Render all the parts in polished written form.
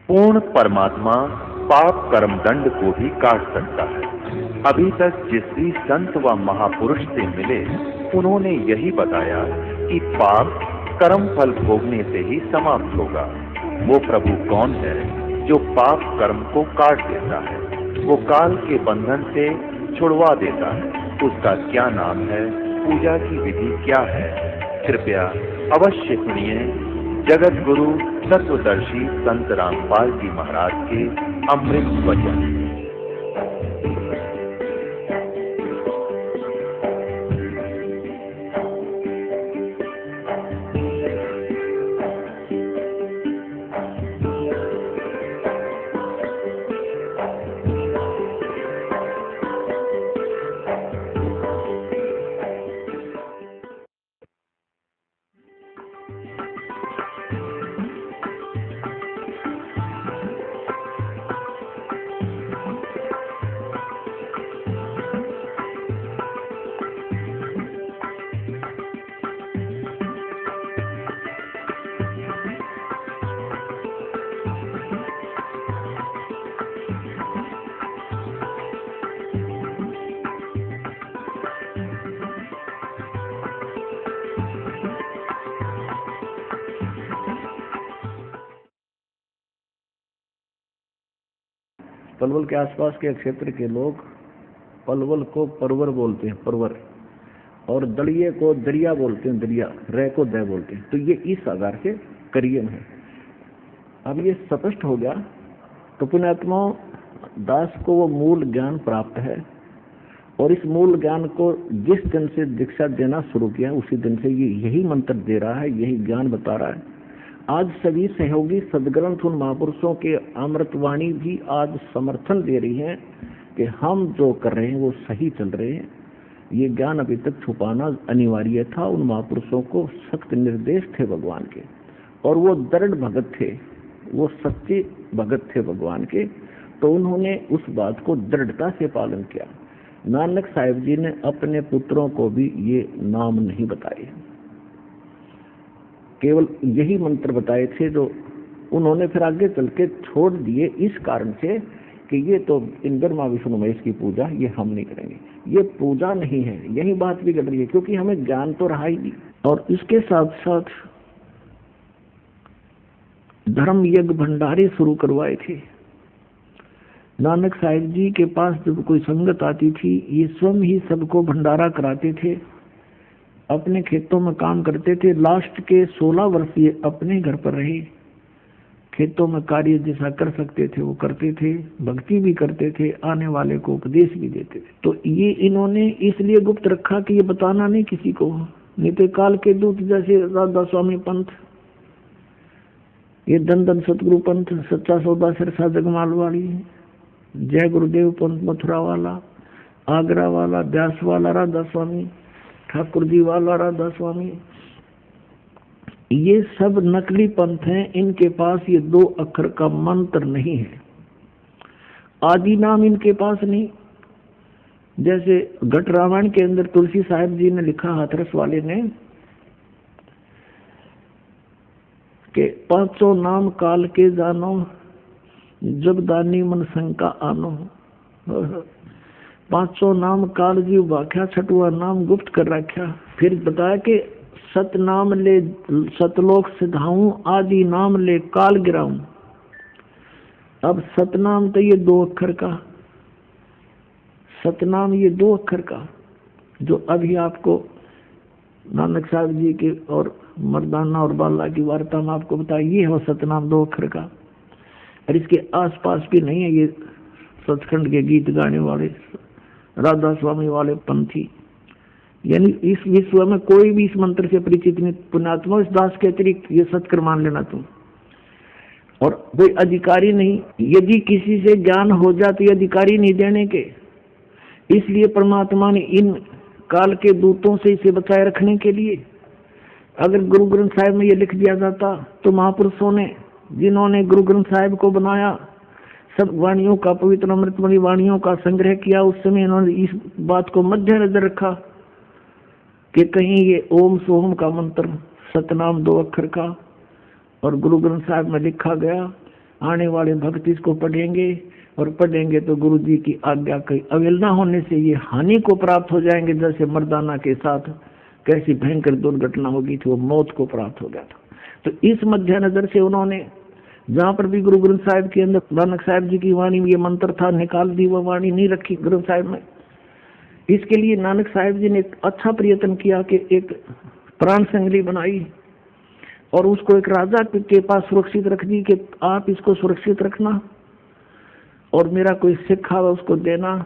पूर्ण परमात्मा पाप कर्म दंड को भी काट सकता है। अभी तक जिस भी संत व महापुरुष से मिले उन्होंने यही बताया कि पाप कर्म फल भोगने से ही समाप्त होगा। वो प्रभु कौन है जो पाप कर्म को काट देता है, वो काल के बंधन से छुड़वा देता है। उसका क्या नाम है, पूजा की विधि क्या है? कृपया अवश्य सुनिए जगत गुरु तत्वदर्शी संत रामपाल जी महाराज के अमृत वचन। पलवल के आसपास के क्षेत्र के लोग पलवल को परवर बोलते हैं, परवर, और दड़िये को दरिया बोलते हैं, दरिया, रे को दे बोलते हैं। तो ये इस आधार से करियन है। अब ये स्पष्ट हो गया। तो पुण्यात्मा दास को वो मूल ज्ञान प्राप्त है और इस मूल ज्ञान को जिस दिन से दीक्षा देना शुरू किया उसी दिन से ये यही मंत्र दे रहा है, यही ज्ञान बता रहा है। आज सभी सहयोगी सदग्रंथ उन महापुरुषों के अमृतवाणी भी आज समर्थन दे रही है कि हम जो कर रहे हैं वो सही चल रहे हैं। ये ज्ञान अभी तक छुपाना अनिवार्य था। उन महापुरुषों को सख्त निर्देश थे भगवान के, और वो दृढ़ भगत थे, वो सच्चे भगत थे भगवान के। तो उन्होंने उस बात को दृढ़ता से पालन किया। नानक साहिब जी ने अपने पुत्रों को भी ये नाम नहीं बताए, केवल यही मंत्र बताए थे जो उन्होंने फिर आगे चल के छोड़ दिए, इस कारण से कि ये तो इन ब्रह्मा विष्णु महेश की पूजा ये हम नहीं करेंगे, ये पूजा नहीं है। यही बात भी गड़ रही है, क्योंकि हमें ज्ञान तो रहा ही नहीं। और इसके साथ साथ धर्म यज्ञ भंडारे शुरू करवाए थे। नानक साहिब जी के पास जब कोई संगत आती थी, ये स्वयं ही सबको भंडारा कराते थे, अपने खेतों में काम करते थे। लास्ट के 16 वर्ष ये अपने घर पर रहे, खेतों में कार्य जैसा कर सकते थे वो करते थे, भक्ति भी करते थे, आने वाले को उपदेश भी देते थे। तो ये इन्होंने इसलिए गुप्त रखा कि ये बताना नहीं किसी को, नहीं तो काल के दूत जैसे राधा स्वामी पंथ, ये धन धन सतगुरु पंथ, सच्चा सौदा सिरसा जगमाल वाली, जय गुरुदेव पंथ मथुरा वाला, आगरा वाला, ब्यास वाला राधा स्वामी, ठाकुर जी वाला राधा स्वामी, ये सब नकली पंथ हैं। इनके पास ये 2 अक्षर का मंत्र नहीं है, आदि नाम इनके पास नहीं। जैसे घट रामायण के अंदर तुलसी साहिब जी ने लिखा, हाथरस वाले ने, कि 500 नाम काल के जानो, जगदानी मन शंका आनो। 500 नाम काल जी व्याख्या, 6वां नाम गुप्त कर रखा। फिर बताया कि सतनाम ले सतलोक सिधाऊं, आदि नाम ले काल गिराऊं। अब सतनाम तो ये 2 अक्षर का, सतनाम ये 2 अक्षर का, जो अभी आपको नानक साहब जी के और मर्दाना और बाला की वार्ता में आपको बताया, ये हो सतनाम 2 अक्षर का। और इसके आसपास भी नहीं है ये सचखंड के गीत गाने वाले राधा स्वामी वाले पंथी। यानी इस विश्व में कोई भी इस मंत्र से परिचित नहीं। पुण्यात्मा इस दास के अतिरिक्त ये सत्कर मान लेना तुम, और कोई अधिकारी नहीं। यदि किसी से ज्ञान हो जाते ये अधिकारी नहीं देने के, इसलिए परमात्मा ने इन काल के दूतों से इसे बचाए रखने के लिए, अगर गुरु ग्रंथ साहिब में ये लिख दिया जाता तो महापुरुषों ने, जिन्होंने गुरु ग्रंथ साहिब को बनाया, सब वाणियों का, पवित्र अमृतमणि वाणियों का संग्रह किया, उस समय इन्होंने इस बात को मध्य नजर रखा कि कहीं ये ओम सोम का मंत्र, सतनाम 2 अक्षर का, और गुरु ग्रंथ साहिब में लिखा गया आने वाले भक्त इसको पढ़ेंगे और पढ़ेंगे तो गुरु जी की आज्ञा की अवहेलना होने से ये हानि को प्राप्त हो जाएंगे। जैसे मर्दाना के साथ कैसी भयंकर दुर्घटना होगी थी, वो मौत को प्राप्त हो गया था। तो इस मध्य नजर से उन्होंने जहाँ पर भी गुरु ग्रंथ साहिब के अंदर नानक साहिब जी की वाणी में ये मंत्र था, निकाल दी, वो वाणी नहीं रखी ग्रंथ साहिब में। इसके लिए नानक साहिब जी ने एक अच्छा प्रयत्न किया कि एक प्राण संगली बनाई और उसको एक राजा के पास सुरक्षित रख दी कि आप इसको सुरक्षित रखना और मेरा कोई सिक्खा हुआ उसको देना,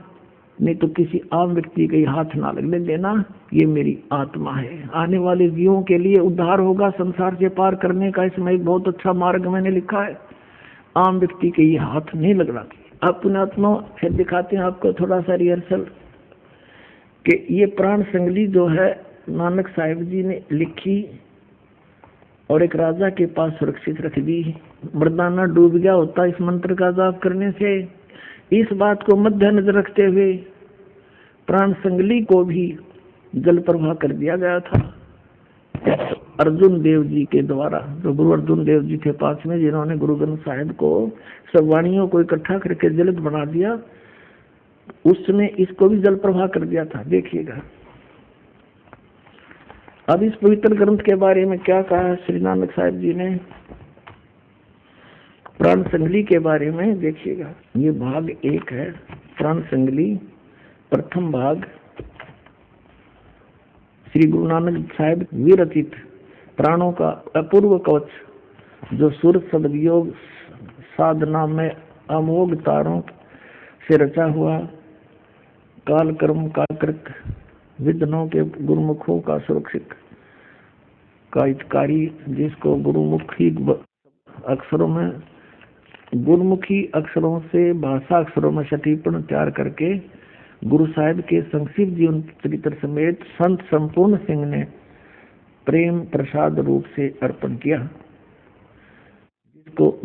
नहीं तो किसी आम व्यक्ति के हाथ ना लगने देना, ये मेरी आत्मा है, आने वाले जीवों के लिए उद्धार होगा, संसार से पार करने का इसमें एक बहुत अच्छा मार्ग मैंने लिखा है, आम व्यक्ति के ये हाथ नहीं लगना। आप पुण्यात्मा फिर दिखाते हैं आपको थोड़ा सा रिहर्सल कि ये प्राण संगली जो है नानक साहिब जी ने लिखी और एक राजा के पास सुरक्षित रख दी। मर्दाना डूब गया होता इस मंत्र का जाप करने से। इस बात को मध्य नजर रखते हुए प्राण संगली को भी जल प्रवाह कर दिया गया था अर्जुन देव जी के द्वारा। जो गुरु अर्जुन देव जी थे पास में, जिन्होंने गुरु ग्रंथ साहिब को सब वाणियों को इकट्ठा करके जलित बना दिया, उसने इसको भी जल प्रवाह कर दिया था। देखिएगा अब इस पवित्र ग्रंथ के बारे में क्या कहा है श्री नानक साहिब जी ने प्राण संगली के बारे में। देखिएगा ये भाग 1 है, प्राण संगली प्रथम भाग। श्री गुरु नानक साहिब विरचित प्राणों का अपूर्व कवच, जो सूरत शब्द योग साधना में अमोघ तारों से रचा हुआ, काल कर्म काकृत विद्नों के गुरुमुखों का सुरक्षित का हितकारी, जिसको गुरुमुखी अक्षरों में गुरुमुखी अक्षरों से भाषा अक्षरों में सटीपण तैयार करके गुरु साहिब के संक्षिप्त जीवन चरित्र समेत संत संपूर्ण सिंह ने प्रेम प्रसाद रूप से अर्पण किया,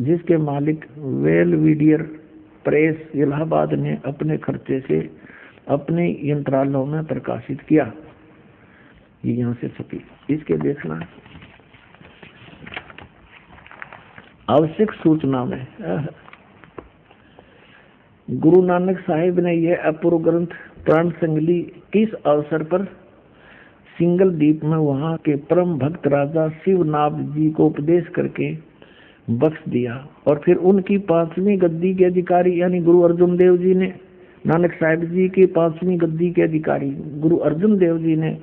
जिसके मालिक वेलविडियर प्रेस इलाहाबाद ने अपने खर्चे से अपने यंत्रालयों में प्रकाशित किया। ये यहाँ से छपी, इसके देखना आवश्यक सूचना में गुरु नानक साहिब ने यह अपूर्व ग्रंथ प्राण संगली किस अवसर पर सिंगल द्वीप में वहां के परम भक्त राजा शिवनाभ जी को उपदेश करके बख्श दिया। और फिर उनकी 5वीं गद्दी के अधिकारी यानी गुरु अर्जुन देव जी ने, नानक साहिब जी की 5वीं गद्दी के अधिकारी गुरु अर्जुन देव जी ने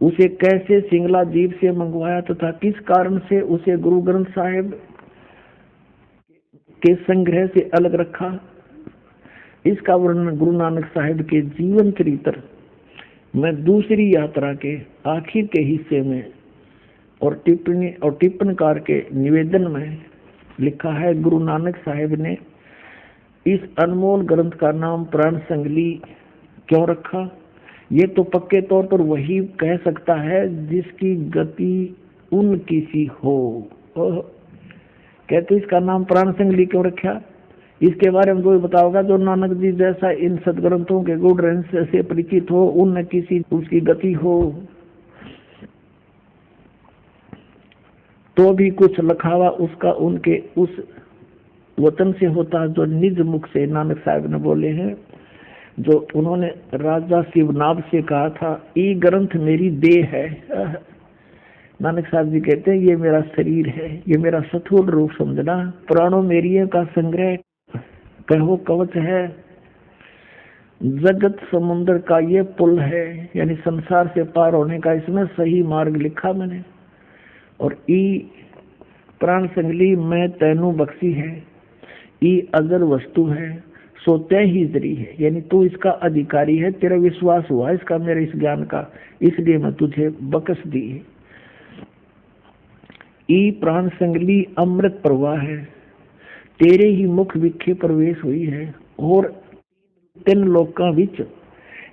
उसे कैसे सिंगला द्वीप से मंगवाया तथा किस कारण से उसे गुरु ग्रंथ साहिब के संग्रह से अलग रखा, इसका वर्णन गुरु नानक साहिब के जीवन चरित्र में दूसरी यात्रा के आखिर के हिस्से में और टिप्पणकार के निवेदन में लिखा है। गुरु नानक साहिब ने इस अनमोल ग्रंथ का नाम प्राण संगली क्यों रखा, ये तो पक्के तौर पर वही कह सकता है जिसकी गति उनकी सी हो। कहते इसका नाम प्राण संगली क्यों रखा, इसके बारे में कोई बताओगा जो नानक जी जैसा इन सदग्रंथों के गुण रहस्य से परिचित हो, उन किसी उसकी गति हो, तो भी कुछ लखावा उसका उनके उस वतन से होता जो निज मुख से नानक साहिब ने बोले हैं, जो उन्होंने राजा शिवनाभ से कहा था, ये ग्रंथ मेरी देह है। नानक साहब जी कहते हैं ये मेरा शरीर है, ये मेरा स्थूल रूप समझना, प्राणों मेरी का संग्रह कहो कवच है, जगत समुद्र का ये पुल है, यानी संसार से पार होने का इसमें सही मार्ग लिखा मैंने। और ई प्राण संगली मैं तैनू बख्शी है, ई अजर वस्तु है, सो तय ही जरी है, यानी तू इसका अधिकारी है, तेरा विश्वास हुआ इसका मेरे इस ज्ञान का, इसलिए मैं तुझे बख्श दी है। ई प्राण संगली अमृत प्रवाह है, तेरे ही मुख विखे प्रवेश हुई है, और 3 लोकां विच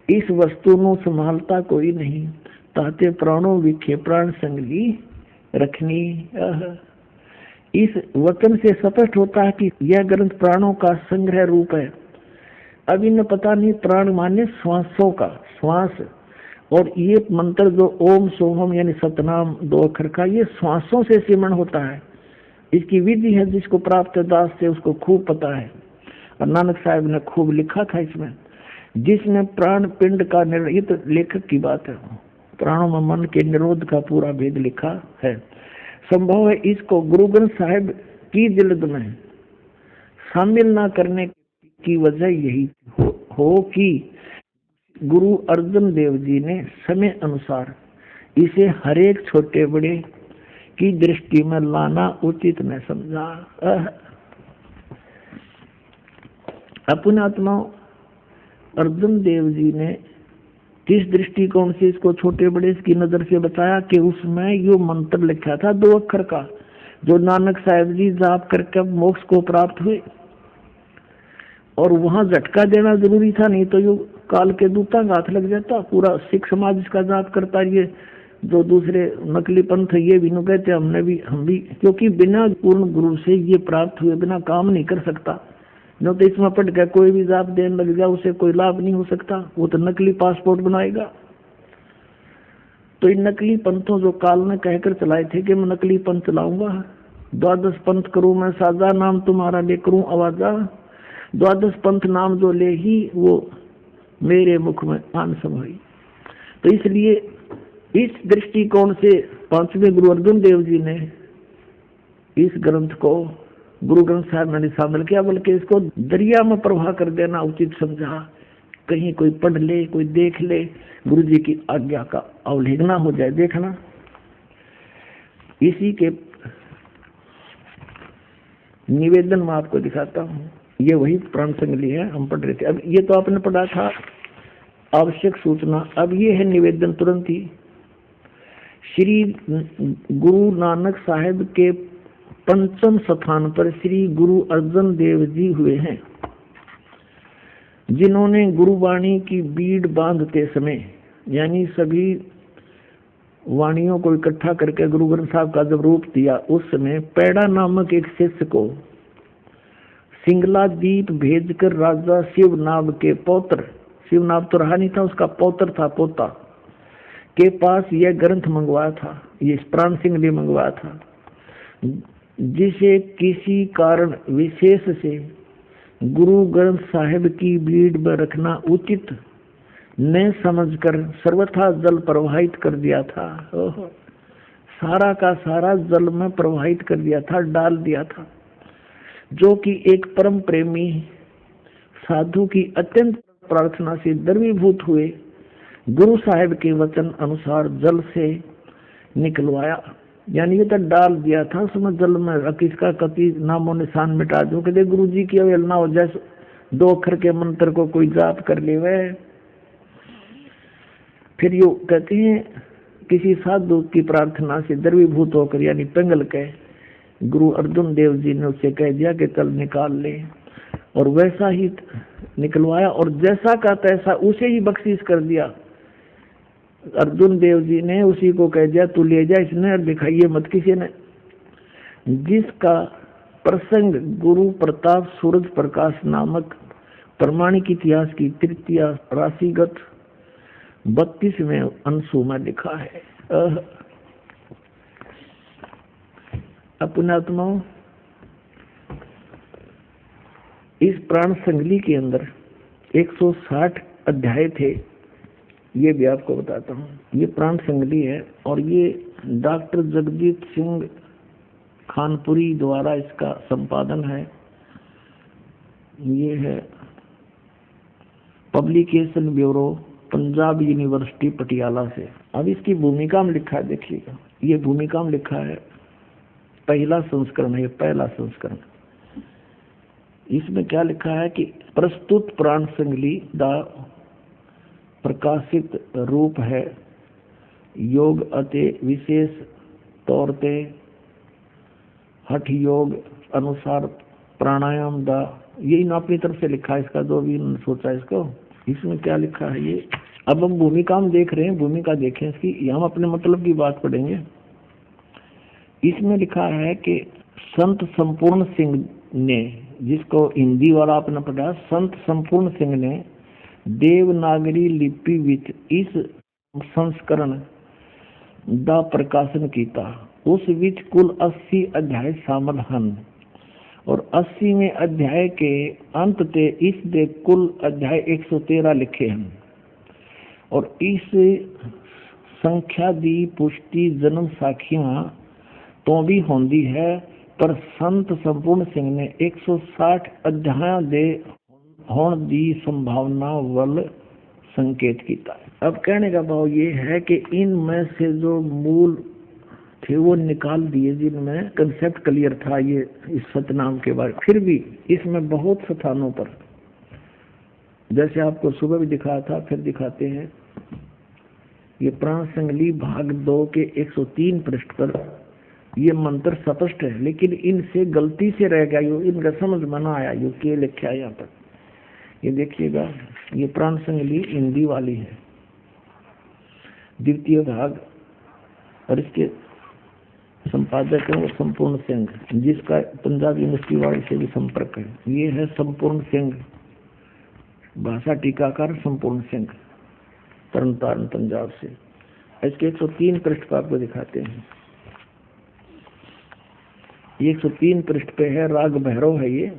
इस वस्तु ਨੂੰ संभालता कोई नहीं, ताते प्राणों विखे प्राण संगली रखनी। इस वचन से स्पष्ट होता है कि यह ग्रंथ प्राणों का संग्रह रूप है। अब इन्हें पता नहीं प्राण माने श्वासों का श्वास, और ये मंत्र जो ओम सोहम यानी सतनाम 2 अक्षर का, ये श्वासों से सिमरण होता है, इसकी विधि है, जिसको प्राप्त दास से उसको खूब पता है। और नानक साहब ने खूब लिखा था इसमें, जिसने प्राण पिंड का ये तो लेखक की बात है, प्राणों में मन के निरोध का पूरा भेद लिखा है। संभव है इसको गुरु ग्रंथ साहिब की जिल्द में शामिल ना करने की वजह यही हो कि गुरु अर्जन देव जी ने समय अनुसार इसे हरेक छोटे बड़े की दृष्टि में लाना उचित न समझा। अपने आत्मा अर्जुन देव जी ने किस दृष्टिकोण से इसको छोटे बड़े की नजर से बताया कि उसमें यो मंत्र लिखा था 2 अक्षर का, जो नानक साहब जी जाप करके मोक्ष को प्राप्त हुए। और वहां झटका देना जरूरी था, नहीं तो यो काल के दूता का हाथ लग जाता। पूरा सिख समाज इसका जाप करता। ये जो दूसरे नकली पंथ ये भी कहते हम भी, क्योंकि बिना पूर्ण गुरु से ये प्राप्त हुए बिना काम नहीं कर सकता। न तो इसमें पट गया कोई भी जाप देने लग जाए उसे कोई लाभ नहीं हो सकता, वो तो नकली पासपोर्ट बनाएगा। तो इन नकली पंथों जो काल ने कहकर चलाए थे कि मैं नकली पंथ चलाऊंगा, 12 पंथ करूं मैं साजा, नाम तुम्हारा ले करूं आवाजा, 12 पंथ नाम जो ले ही वो मेरे मुख में आन समाई। तो इसलिए इस दृष्टिकोण से 5वें गुरु अर्जुन देव जी ने इस ग्रंथ को गुरु ग्रंथ साहब ने शामिल किया, बल्कि इसको दरिया में प्रवाह कर देना उचित समझा। कहीं कोई पढ़ ले, कोई देख ले, गुरु जी की आज्ञा का अवहेलना हो जाए। देखना इसी के निवेदन में आपको दिखाता हूँ। ये वही प्राण संगली है, हम पढ़ रहे थे। अब ये तो आपने पढ़ा था आवश्यक सूचना, अब ये है निवेदन तुरंत ही। श्री गुरु नानक साहेब के 5वें स्थान पर श्री गुरु अर्जन देव जी हुए हैं, जिन्होंने गुरुवाणी की बीड़ बांधते समय, यानी सभी वाणियों को इकट्ठा करके गुरु ग्रंथ साहब का जब रूप दिया, उस समय पैड़ा नामक एक शिष्य को सिंगला दीप भेजकर राजा शिवनाभ के पौत्र, शिवनाभ तो रहा नहीं था, उसका पौत्र था, पोता के पास यह ग्रंथ मंगवाया था, ये प्राण सिंह ने मंगवाया था, जिसे किसी कारण विशेष से गुरु ग्रंथ साहिब की भीड़ में रखना उचित न समझकर सर्वथा जल प्रवाहित कर दिया था। सारा का सारा जल में प्रवाहित कर दिया था, डाल दिया था, जो कि एक परम प्रेमी साधु की अत्यंत प्रार्थना से द्रवीभूत हुए गुरु साहिब के वचन अनुसार जल से निकलवाया। यानी ये तो डाल दिया था उसमें जल में, किसका कति नामो निशान मिटा दो, कहते गुरु जी की अवहेलना हो जाए, 2 अक्षर के मंत्र को कोई जाप कर ले वह। फिर यो कहते हैं किसी साधु की प्रार्थना से द्रवीभूत होकर, यानी पिंगल के गुरु अर्जुन देव जी ने उससे कह दिया कि चल निकाल ले, और वैसा ही निकलवाया और जैसा का तैसा उसे ही बख्शीश कर दिया। अर्जुन देव जी ने उसी को कह दिया तू ले जा, इसने दिखाइए मत किसी ने। जिसका प्रसंग गुरु प्रताप सूरज प्रकाश नामक प्रमाणिक इतिहास की 3 राशिगत 32वें अंशों में लिखा है। अपने आत्माओं, इस प्राण संगली के अंदर 160 अध्याय थे, ये भी आपको बताता हूँ। ये प्राण संगली है और ये डॉक्टर जगजीत सिंह खानपुरी द्वारा इसका संपादन है। ये है publication bureau, Punjab university Patiala से। अब इसकी भूमिका में लिखा है, देखिएगा ये भूमिका में लिखा है, पहला संस्करण है, पहला संस्करण। इसमें क्या लिखा है कि प्रस्तुत प्राण संगली दा प्रकाशित रूप है योग अते विशेष तौर पे हठ योग अनुसार प्राणायाम दा, यही अपनी तरफ से लिखा है इसका, जो भी सोचा इसको। इसमें क्या लिखा है ये, अब हम भूमिका में देख रहे हैं, भूमिका देखें इसकी, हम अपने मतलब की बात पढ़ेंगे। इसमें लिखा है कि संत संपूर्ण सिंह ने, जिसको हिंदी वाला आपने पढ़ा, संत संपूर्ण सिंह ने देवनागरी लिपि विच इस संस्करण दा प्रकाशन किया। उस विच कुल 80 अध्याय शामिल हन और 80वें अध्याय के अंत ते इस दे कुल अध्याय 113 लिखे हैं और इस संख्या दी पुष्टि जन्म साखियां तो भी होंदी है, पर संत संपूर्ण सिंह ने 160 अध्याय दे होने दी संभावना वल संकेत किया है। अब कहने का भाव ये है कि इनमें से जो मूल थे वो निकाल दिए, जिनमें कंसेप्ट क्लियर था ये इस सतनाम के बारे में। फिर भी इसमें बहुत स्थानों पर, जैसे आपको सुबह भी दिखाया था, फिर दिखाते हैं, ये प्राण संगली भाग 2 के 103 पृष्ठ पर ये मंत्र स्पष्ट है, लेकिन इनसे गलती से रह गया, यो इनका समझ में ना आया, यो के लिखा है यहाँ पर। ये देखिएगा, ये प्राण संगली हिंदी वाली है, द्वितीय भाग, और इसके संपादक है वो संपूर्ण सिंह, जिसका पंजाब यूनिवर्सिटी वाले से भी संपर्क है। ये है संपूर्ण सिंह, भाषा टीकाकार संपूर्ण सिंह, तरन तारण पंजाब से। इसके 103 पृष्ठ पर आपको दिखाते हैं। 103 पृष्ठ पे है, राग भैरव है ये,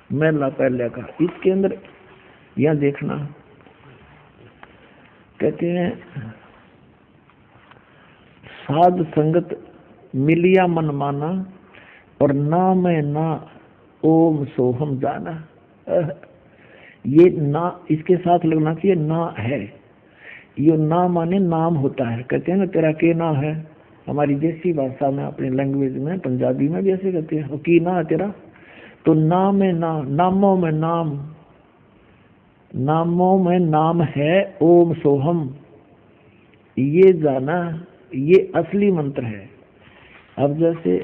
महला पहले का। इसके अंदर यह देखना, कहते हैं साध संगत मिलिया मन माना और ना मैं ना ओम सोहम जाना। ये ना इसके साथ लगना चाहिए, ना है, ये ना माने नाम होता है। कहते हैं ना तेरा के ना है, हमारी देसी भाषा में, अपनी लैंग्वेज में, पंजाबी में भी ऐसे कहते हैं, की ना है तेरा, तो नाम में ना, नामों में नाम, नामों में नाम है ओम सोहम, ये जाना, ये असली मंत्र है। अब जैसे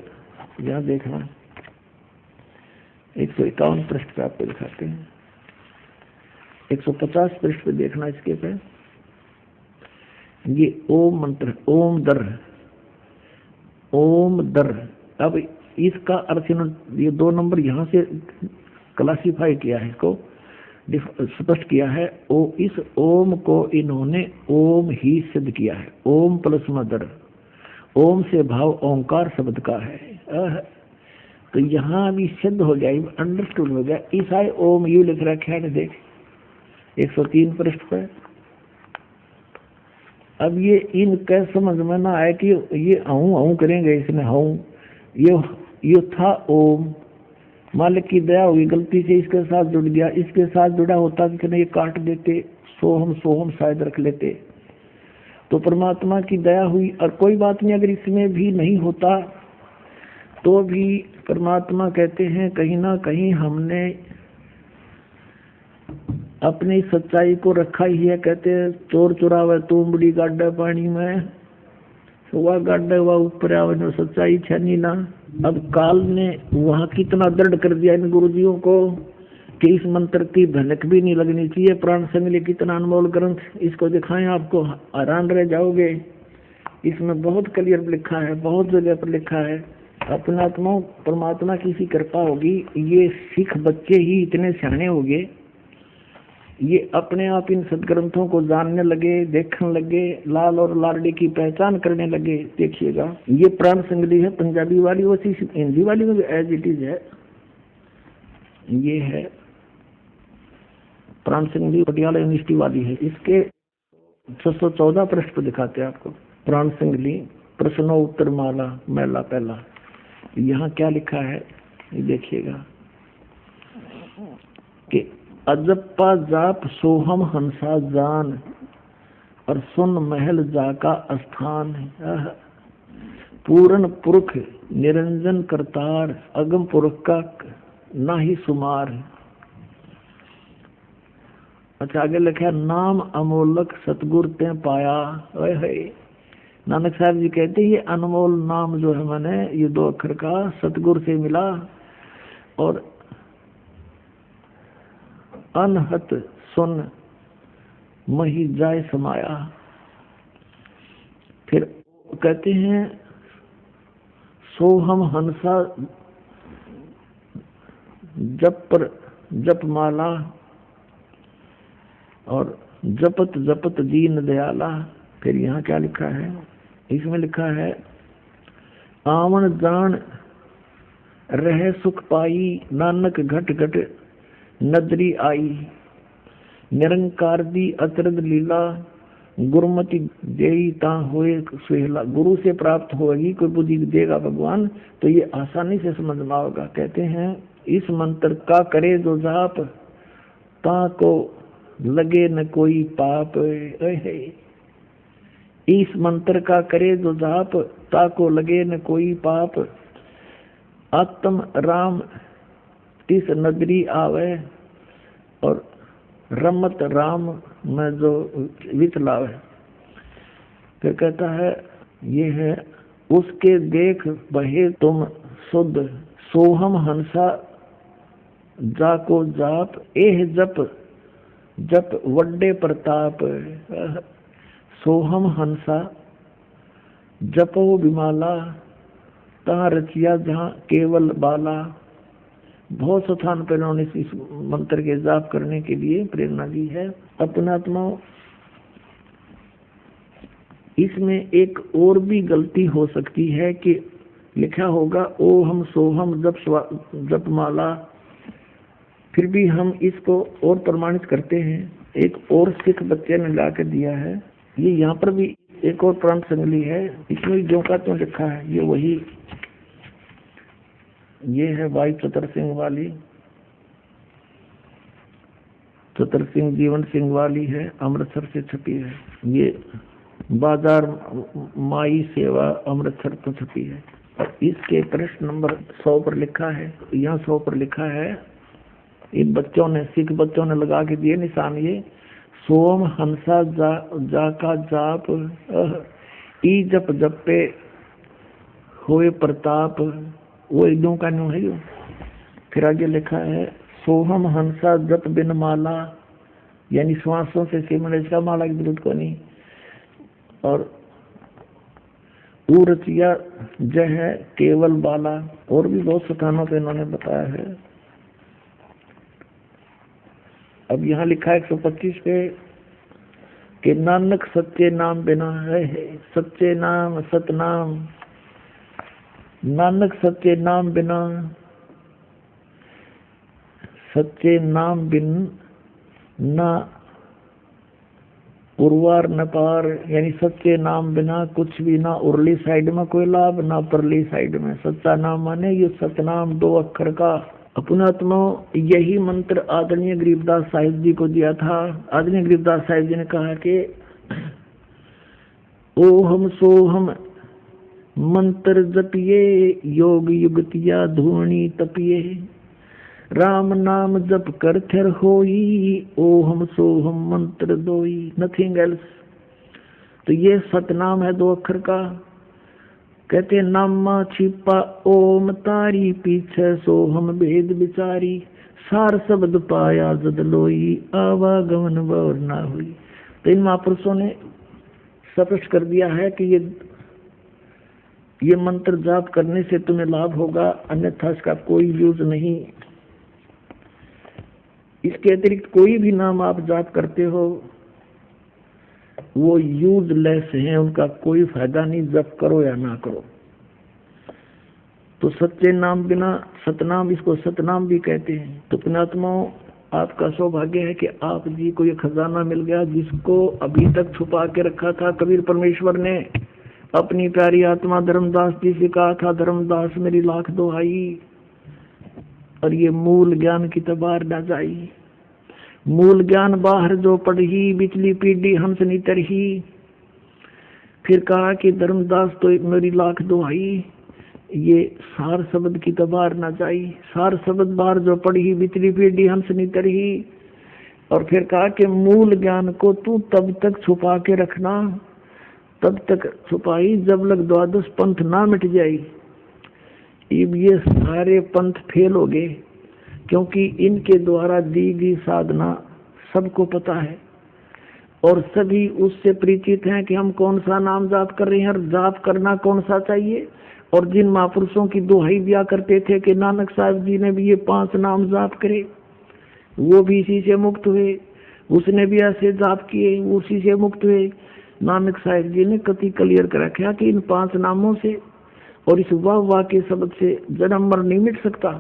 यहाँ देखना 151 पृष्ठ पे आपको दिखाते हैं, 150 पृष्ठ पे देखना, इसके पे ये ओम मंत्र, ओम दर, ओम दर। अब इसका अर्थ ये 2 नंबर यहाँ से क्लासिफाई किया है, इसको स्पष्ट किया है। इस ओम को इन्होंने ओम ही सिद्ध किया है, ओम प्लस मदर, ओम से भाव ओंकार शब्द का है। तो यहाँ भी सिद्ध हो गया, अंडरस्टूड हो गया। ईसाई ओम यू लिख रखा है, देख 103 पृष्ठ पर। अब ये इनका समझ में ना आया कि ये हूँ करेंगे, इसने हूँ, ये था ओम, मालिक की दया हुई, गलती से इसके साथ जुड़ गया, इसके साथ जुड़ा होता कि ये काट देते, सोहम शायद रख लेते, तो परमात्मा की दया हुई। और कोई बात नहीं, अगर इसमें भी नहीं होता तो भी परमात्मा कहते हैं कहीं ना कहीं हमने अपनी सच्चाई को रखा ही है। कहते हैं चोर चुरावे तुमड़ी गाड्डा पानी में, वह गाड्डा वह ऊपर आवे, जो सच्चाई छनी ना। अब काल ने वहाँ कितना दृढ़ कर दिया इन गुरुजियों को कि इस मंत्र की भनक भी नहीं लगनी चाहिए। प्राण संगली कितना अनमोल ग्रंथ, इसको दिखाएं, आपको हैरान रह जाओगे। इसमें बहुत क्लियर लिखा है, बहुत जगह पर लिखा है। अपना आत्मा परमात्मा की सी कृपा होगी, ये सिख बच्चे ही इतने सियाने हो गए, ये अपने आप इन सदग्रंथों को जानने लगे, देखने लगे, लाल और लाडली की पहचान करने लगे। देखिएगा, ये प्राण संगली है पंजाबी वाली, वैसी हिंदी वाली में भी एज इट इज है। ये है प्राण संगली पटियाला यूनिवर्सिटी वाली है। इसके 614 पृष्ठ पर दिखाते हैं आपको, प्राण संगली प्रश्नोत्तर माला महला पहला। यहाँ क्या लिखा है ये देखिएगा कि अजप्पा जाप सोहम हंसा जान और सुन महल जाका स्थान। पूर्ण पुरुष निरंजन करतार, अगम पुरुष का ना ही सुमार। अच्छा आगे लिखा, नाम अमोलक सतगुर ते पाया। नानक साहब जी कहते हैं ये अनमोल नाम जो है मैंने ये 2 अक्षर का सतगुर से मिला और अनहत सुन मही जाय समाया। फिर कहते हैं सोहम हंसा जप माला और जपत जपत दीन दयाला। फिर यहाँ क्या लिखा है, इसमें लिखा है आवन जान रह सुख पाई, नानक घट घट नदरी आई। निरंकार दी अतरद लीला, गुरुमति देई ता होए सुहेला। गुरु से प्राप्त होगी कोई बुद्धि देगा भगवान तो ये आसानी से समझ में आएगा। कहते हैं इस मंत्र का करे जो जाप, ता को लगे न कोई पाप। इस मंत्र का करे जो जाप, ता को लगे न कोई पाप। आत्म राम तिस नगरी आवे, और रमत राम में जो विचलावे। फिर कहता है ये है उसके देख बहे तुम शुद्ध, सोहम हंसा जाको जाप। एह जप जप वड्डे प्रताप। सोहम हंसा जपो विमाला, तहाँ रचिया जहाँ केवल बाला। बहुत स्थान पर उन्होंने इस मंत्र के जाप करने के लिए प्रेरणा दी है। अपनात्मा इसमें एक और भी गलती हो सकती है कि लिखा होगा ओहम सोहम जप माला, फिर भी हम इसको और प्रमाणित करते हैं। एक और सिख बच्चे ने ला के दिया है, ये यहाँ पर भी एक और प्रांत संगली है, इसमें जो का त्यों लिखा है ये वही। ये है भाई चतर सिंह वाली, चतर सिंह जीवन सिंह वाली है, अमृतसर से छपी है। ये बाजार माई सेवा अमृतसर तो छपी है। और इसके प्रश्न नंबर 100 पर लिखा है, यहाँ 100 पर लिखा है, इन बच्चों ने सिख बच्चों ने लगा के दिए निशान। ये सोम हंसा जा का जाप, ई जप जपे होए प्रताप। वो एकदम का न्यू है यो। फिर आगे लिखा है सोहम हंसा जप बिन माला, यानी श्वासों से सिमरन का माला की जरूरत को नहीं। और रचिया जय है केवल बाला, और भी बहुत स्थानों पे इन्होंने बताया है। अब यहाँ लिखा है 125 पे कि नानक सच्चे नाम बिना है, सच्चे नाम सतनाम। नानक सच्चे नाम बिना, सच्चे नाम बिन ना उर्वार न पार, यानी सच्चे नाम बिना कुछ भी ना उरली साइड में कोई लाभ ना परली साइड में। सच्चा नाम माने ये सतनाम 2 अक्षर का। अपनात्मा यही मंत्र आदरणीय गरीबदास साहिब जी को दिया था। आदरणीय गरीबदास साहिब जी ने कहा कि ओहम सोहम मंत्र जपिए, योग युगतिया धूनी तपिए। राम नाम जप कर थिर होई, ओहम सोहम मंत्र दोई। Nothing else. तो ये सतनाम है 2 अक्षर का। कहते नामा छिपा ओम तारी, पीछे सोहम भेद विचारी। सार शब्द पाया जद लोई, आवागमन और ना हुई। तो इन महापुरुषों ने स्पष्ट कर दिया है कि ये मंत्र जाप करने से तुम्हें लाभ होगा, अन्यथा इसका कोई यूज नहीं। इसके अतिरिक्त कोई भी नाम आप जाप करते हो वो यूजलेस है, उनका कोई फायदा नहीं, जप करो या ना करो। तो सच्चे नाम बिना सतनाम, इसको सतनाम भी कहते हैं। तो पुण्यात्माओं आपका सौभाग्य है कि आप जी को ये खजाना मिल गया जिसको अभी तक छुपा के रखा था कबीर परमेश्वर ने। अपनी प्यारी आत्मा धर्मदास जी से कहा था, धर्मदास मेरी लाख दुहाई, और ये मूल ज्ञान की तबार न जाई। मूल ज्ञान बाहर जो पढ़ी, बिचली पीढ़ी हंस नितरही। फिर कहा कि धर्मदास तो मेरी लाख दुहाई, ये सार शब्द की तबार न जाई। सार शब्द बाहर जो पढ़ी, बिचली पीढ़ी हंस नितरही। और फिर कहा कि मूल ज्ञान को तू तब तक छुपा के रखना, तब तक छुपाई जब लग द्वादश पंथ ना मिट जाई। अब ये सारे पंथ फेल हो गए, क्योंकि इनके द्वारा दी गई साधना सबको पता है और सभी उससे परिचित हैं कि हम कौन सा नाम जाप कर रहे हैं और जाप करना कौन सा चाहिए। और जिन महापुरुषों की दुहाई दिया करते थे कि नानक साहब जी ने भी ये 5 नाम जाप करे, वो भी इसी से मुक्त हुए, उसने भी ऐसे जाप किए, उसी से मुक्त हुए। नानक साहब जी ने कति क्लियर कर रखा कि इन 5 नामों से और इस वाह वाह के शब्द से जन्म मर नहीं मिट सकता।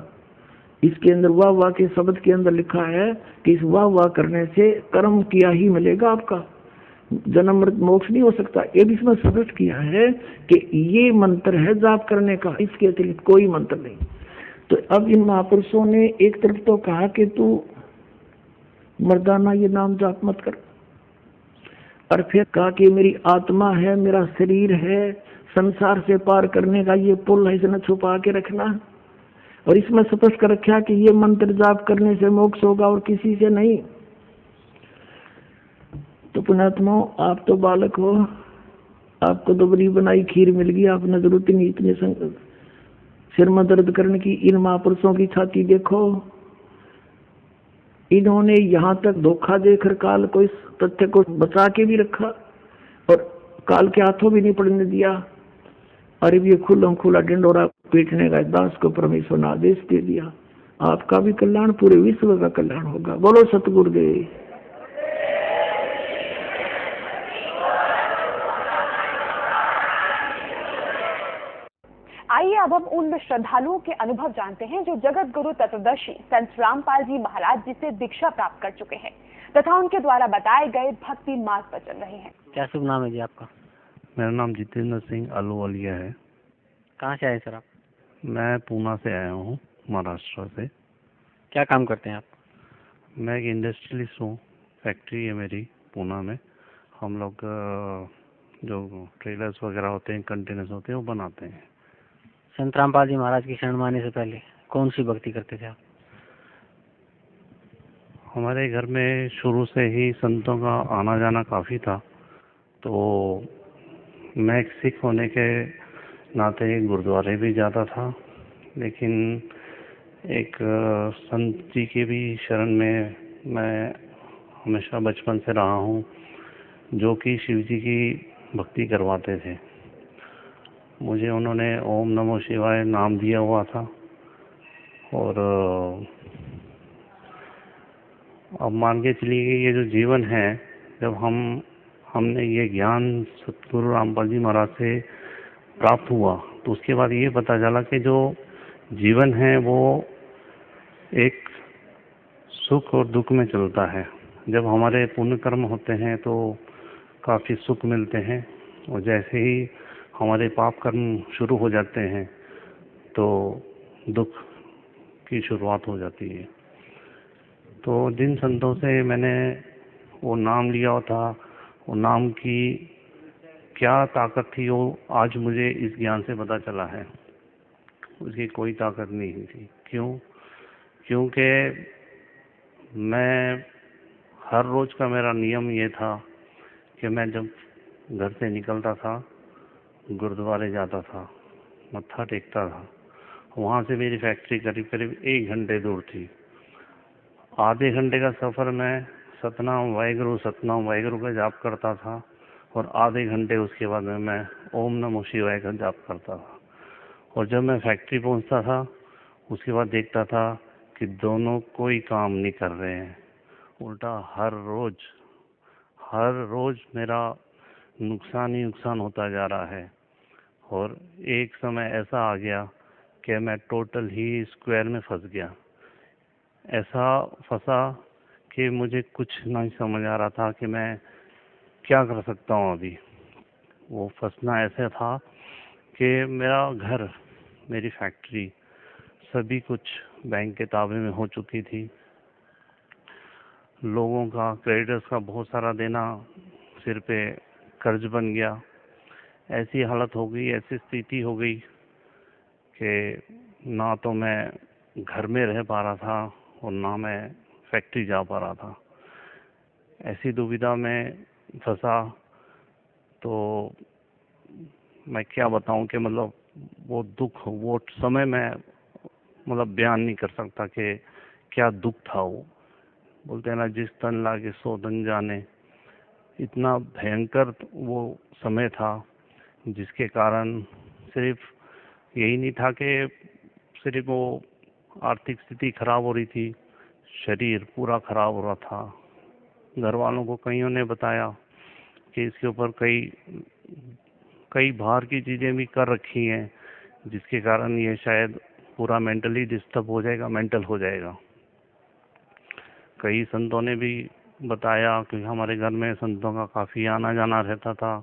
इसके अंदर वाह वाह के शब्द के अंदर लिखा है कि इस वाह वाह करने से कर्म किया ही मिलेगा, आपका जन्म मृत मोक्ष नहीं हो सकता। ये भी इसमें स्पष्ट किया है कि ये मंत्र है जाप करने का, इसके अतिरिक्त कोई मंत्र नहीं। तो अब इन महापुरुषों ने एक तरफ तो कहा कि तू मर्दाना ये नाम जाप मत कर, और फिर कहा कि मेरी आत्मा है, मेरा शरीर है, संसार से पार करने का ये पुल है, इसे छुपा के रखना। और इसमें स्पष्ट कर रखा कि ये मंत्र जाप करने से मोक्ष होगा और किसी से नहीं। तो पुण्यात्माओं, आप तो बालक हो, आपको तो बड़ी बनाई खीर मिल गई, आपने जरूरत नहीं इतने सिर में दर्द करने की। इन महापुरुषों की छाती देखो, इन्होंने यहाँ तक धोखा देकर काल को इस तथ्य को बचा के भी रखा और काल के हाथों भी नहीं पड़ने दिया। और ये खुल्लम खुला डिंडोरा पीटने का दास को परमेश्वर ने आदेश दे दिया। आपका भी कल्याण, पूरे विश्व का कल्याण होगा। बोलो सतगुरुदेव। आइए अब हम उन श्रद्धालुओं के अनुभव जानते हैं जो जगत गुरु तत्वदर्शी संत रामपाल जी महाराज जी से दीक्षा प्राप्त कर चुके हैं तथा उनके द्वारा बताए गए भक्ति मार्ग पर चल रहे हैं। क्या शुभ नाम है जी आपका? मेरा नाम जितेंद्र सिंह अहलूवालिया है। कहाँ से आए सर आप? मैं पूना से आया हूँ, महाराष्ट्र से। क्या काम करते हैं आप? मैं एक इंडस्ट्रियलिस्ट हूँ, फैक्ट्री है मेरी पूना में। हम लोग जो ट्रेलर्स वगैरह होते हैं, कंटेनर्स होते हैं, वो बनाते हैं। संत रामपाल जी महाराज की शरण में आने से पहले कौन सी भक्ति करते थे आप? हमारे घर में शुरू से ही संतों का आना जाना काफ़ी था, तो मैं एक सिख होने के नाते गुरुद्वारे भी जाता था, लेकिन एक संत जी के भी शरण में मैं हमेशा बचपन से रहा हूँ, जो कि शिव जी की भक्ति करवाते थे। मुझे उन्होंने ओम नमो शिवाय नाम दिया हुआ था, और अब मान के चलिए ये जो जीवन है, जब हमने ये ज्ञान सतगुरु रामपाल जी महाराज से प्राप्त हुआ, तो उसके बाद ये पता चला कि जो जीवन है वो एक सुख और दुख में चलता है। जब हमारे पुण्य कर्म होते हैं तो काफ़ी सुख मिलते हैं, और जैसे ही हमारे पाप कर्म शुरू हो जाते हैं तो दुख की शुरुआत हो जाती है। तो जिन संतों से मैंने वो नाम लिया था, वो नाम की क्या ताकत थी, वो आज मुझे इस ज्ञान से पता चला है। उसकी कोई ताकत नहीं थी। क्यों? क्योंकि मैं हर रोज़ का मेरा नियम ये था कि मैं जब घर से निकलता था, गुरुद्वारे जाता था, मत्था टेकता था। वहाँ से मेरी फैक्ट्री करीब करीब 1 घंटे दूर थी। आधे घंटे का सफ़र मैं सतनाम वाहिगुरु का जाप करता था, और आधे घंटे उसके बाद में मैं ओम नमो शिवाय का जाप करता था। और जब मैं फैक्ट्री पहुँचता था, उसके बाद देखता था कि दोनों कोई काम नहीं कर रहे हैं। उल्टा हर रोज़ मेरा नुकसान ही नुकसान होता जा रहा है। और एक समय ऐसा आ गया कि मैं टोटल ही स्क्वायर में फंस गया। ऐसा फंसा कि मुझे कुछ नहीं समझ आ रहा था कि मैं क्या कर सकता हूँ अभी। वो फंसना ऐसे था कि मेरा घर, मेरी फैक्ट्री, सभी कुछ बैंक के ताबे में हो चुकी थी। लोगों का, क्रेडिटर्स का बहुत सारा देना सिर पे कर्ज बन गया। ऐसी हालत हो गई, ऐसी स्थिति हो गई कि ना तो मैं घर में रह पा रहा था और ना मैं फैक्ट्री जा पा रहा था। ऐसी दुविधा में फंसा। तो मैं क्या बताऊं कि मतलब वो दुख, वो समय मैं मतलब बयान नहीं कर सकता कि क्या दुख था वो। बोलते हैं ना, जिस तन लागे सो तन जाने। इतना भयंकर वो समय था, जिसके कारण सिर्फ यही नहीं था कि सिर्फ वो आर्थिक स्थिति खराब हो रही थी, शरीर पूरा खराब हो रहा था। घर वालों को कईयों ने बताया कि इसके ऊपर कई बाहर की चीज़ें भी कर रखी हैं, जिसके कारण ये शायद पूरा मेंटली डिस्टर्ब हो जाएगा, मेंटल हो जाएगा। कई संतों ने भी बताया कि हमारे घर में संतों का काफ़ी आना जाना रहता था।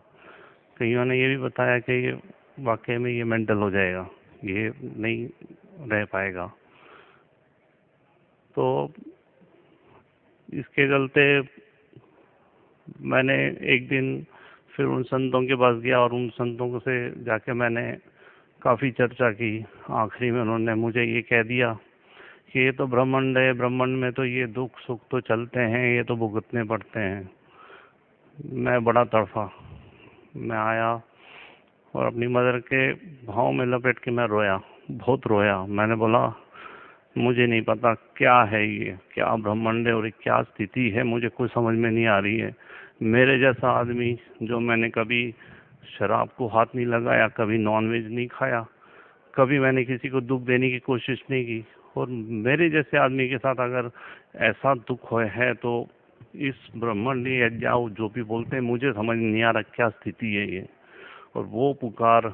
कईयों ने ये भी बताया कि ये वाकई में ये मेंटल हो जाएगा, ये नहीं रह पाएगा। तो इसके चलते मैंने एक दिन फिर उन संतों के पास गया और उन संतों से जाके मैंने काफ़ी चर्चा की। आखिरी में उन्होंने मुझे ये कह दिया कि ये तो ब्रह्मांड है, ब्रह्मांड में तो ये दुख सुख तो चलते हैं, ये तो भुगतने पड़ते हैं। मैं बड़ा तड़फा, मैं आया और अपनी मदर के भाव में लपेट के मैं रोया, बहुत रोया। मैंने बोला मुझे नहीं पता क्या है ये, क्या ब्रह्मांड है और क्या स्थिति है, मुझे कुछ समझ में नहीं आ रही है। मेरे जैसा आदमी, जो मैंने कभी शराब को हाथ नहीं लगाया, कभी नॉनवेज नहीं खाया, कभी मैंने किसी को दुख देने की कोशिश नहीं की, और मेरे जैसे आदमी के साथ अगर ऐसा दुख है तो इस ब्रह्मांड या जो भी बोलते हैं, मुझे समझ नहीं आ रहा क्या स्थिति है ये। और वो पुकार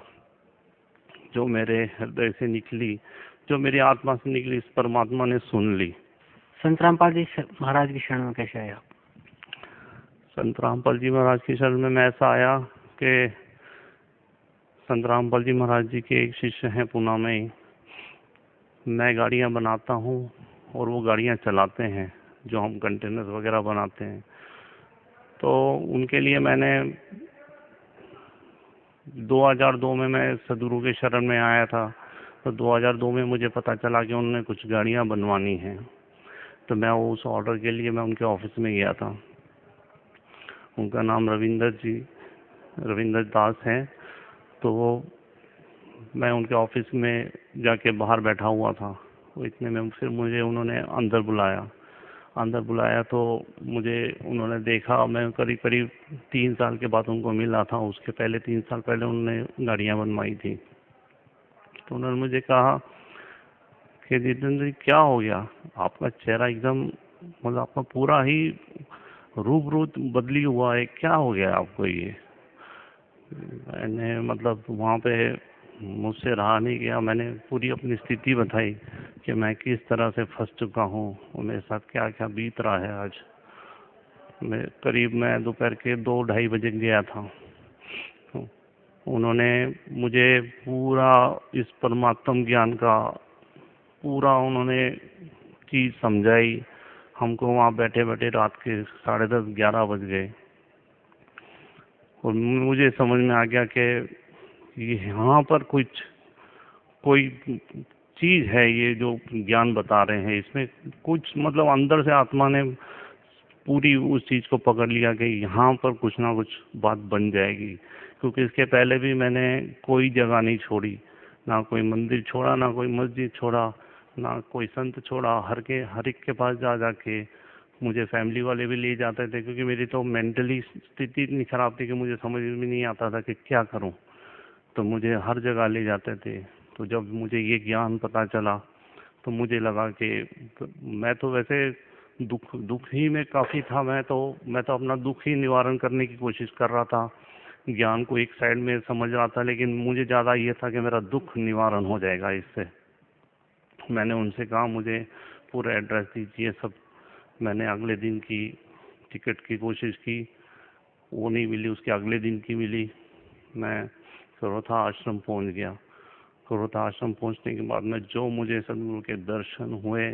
जो मेरे हृदय से निकली, जो मेरी आत्मा से निकली, इस परमात्मा ने सुन ली। संत रामपाल जी महाराज की शरण में कैसे आया? संत रामपाल जी महाराज की शरण में मैं ऐसा आया कि संत रामपाल जी महाराज जी के एक शिष्य हैं पुणे में ही। मैं गाड़ियां बनाता हूं और वो गाड़ियां चलाते हैं, जो हम कंटेनर वगैरह बनाते हैं। तो उनके लिए मैंने 2002 में मैं सदगुरु के शरण में आया था। तो 2002 में मुझे पता चला कि उन्होंने कुछ गाड़ियां बनवानी हैं। तो मैं उस ऑर्डर के लिए मैं उनके ऑफिस में गया था। उनका नाम रविंदर दास है। तो मैं उनके ऑफिस में जाके बाहर बैठा हुआ था। वो इतने में फिर मुझे उन्होंने अंदर बुलाया तो मुझे उन्होंने देखा। मैं करीब 3 साल के बाद उनको मिला था। उसके पहले 3 साल पहले उन्होंने गाड़ियां बनवाई थी। तो उन्होंने मुझे कहा कि जितेंद्र जी क्या हो गया, आपका चेहरा एकदम मतलब आपका पूरा ही रूप बदली हुआ है, क्या हो गया आपको ये। मैंने मतलब वहाँ पे मुझसे रहा नहीं गया। मैंने पूरी अपनी स्थिति बताई कि मैं किस तरह से फंस चुका हूँ और मेरे साथ क्या क्या बीत रहा है। आज मैं दोपहर के 2-2:30 बजे गया था। उन्होंने मुझे पूरा इस परमात्म ज्ञान का पूरा उन्होंने चीज़ समझाई। हमको वहाँ बैठे बैठे रात के 10:30-11 बज गए और मुझे समझ में आ गया कि यहाँ पर कोई चीज़ है, ये जो ज्ञान बता रहे हैं इसमें कुछ मतलब अंदर से आत्मा ने पूरी उस चीज़ को पकड़ लिया कि यहाँ पर कुछ ना कुछ बात बन जाएगी। क्योंकि इसके पहले भी मैंने कोई जगह नहीं छोड़ी, ना कोई मंदिर छोड़ा, ना कोई मस्जिद छोड़ा, ना कोई संत छोड़ा। हर एक के पास जाके मुझे फैमिली वाले भी ले जाते थे, क्योंकि मेरी तो मेंटली स्थिति इतनी ख़राब थी कि मुझे समझ में नहीं आता था कि क्या करूं। तो मुझे हर जगह ले जाते थे। तो जब मुझे ये ज्ञान पता चला तो मुझे लगा कि मैं तो वैसे दुख ही में काफ़ी था। मैं तो अपना दुख ही निवारण करने की कोशिश कर रहा था, ज्ञान को एक साइड में समझ रहा था, लेकिन मुझे ज़्यादा ये था कि मेरा दुख निवारण हो जाएगा इससे। मैंने उनसे कहा मुझे पूरा एड्रेस दीजिए सब। मैंने अगले दिन की टिकट की कोशिश की, वो नहीं मिली। उसके अगले दिन की मिली। मैं करोथा आश्रम पहुंच गया। करोथा आश्रम पहुंचने के बाद में जो मुझे सदगुरु के दर्शन हुए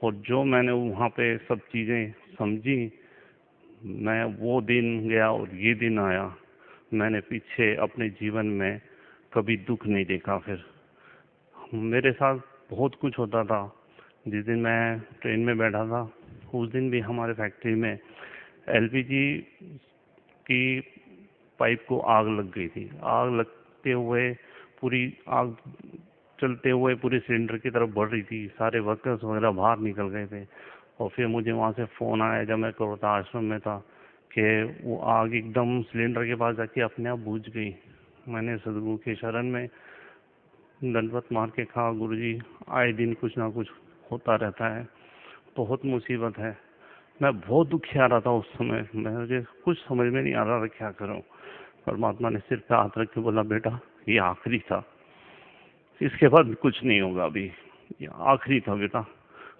और जो मैंने वहाँ पे सब चीज़ें समझी, मैं वो दिन गया और ये दिन आया। मैंने पीछे अपने जीवन में कभी दुख नहीं देखा। फिर मेरे साथ बहुत कुछ होता था। जिस दिन मैं ट्रेन में बैठा था उस दिन भी हमारे फैक्ट्री में एलपीजी की पाइप को आग लग गई थी। आग लगते हुए पूरी आग चलते हुए पूरे सिलेंडर की तरफ बढ़ रही थी। सारे वर्कर्स वगैरह बाहर निकल गए थे। और फिर मुझे वहाँ से फ़ोन आया जब मैं करोता आश्रम में था कि वो आग एकदम सिलेंडर के पास जाके अपने आप बुझ गई। मैंने सदगुरु के शरण में दंडवत मार के कहा, गुरुजी आए दिन कुछ ना कुछ होता रहता है, बहुत मुसीबत है। मैं बहुत दुखिया रहा था उस समय। मुझे कुछ समझ में नहीं आ रहा था क्या करूं। परमात्मा ने सिर पे हाथ रख के बोला, बेटा ये आखिरी था, इसके बाद कुछ नहीं होगा, अभी ये आखिरी था बेटा।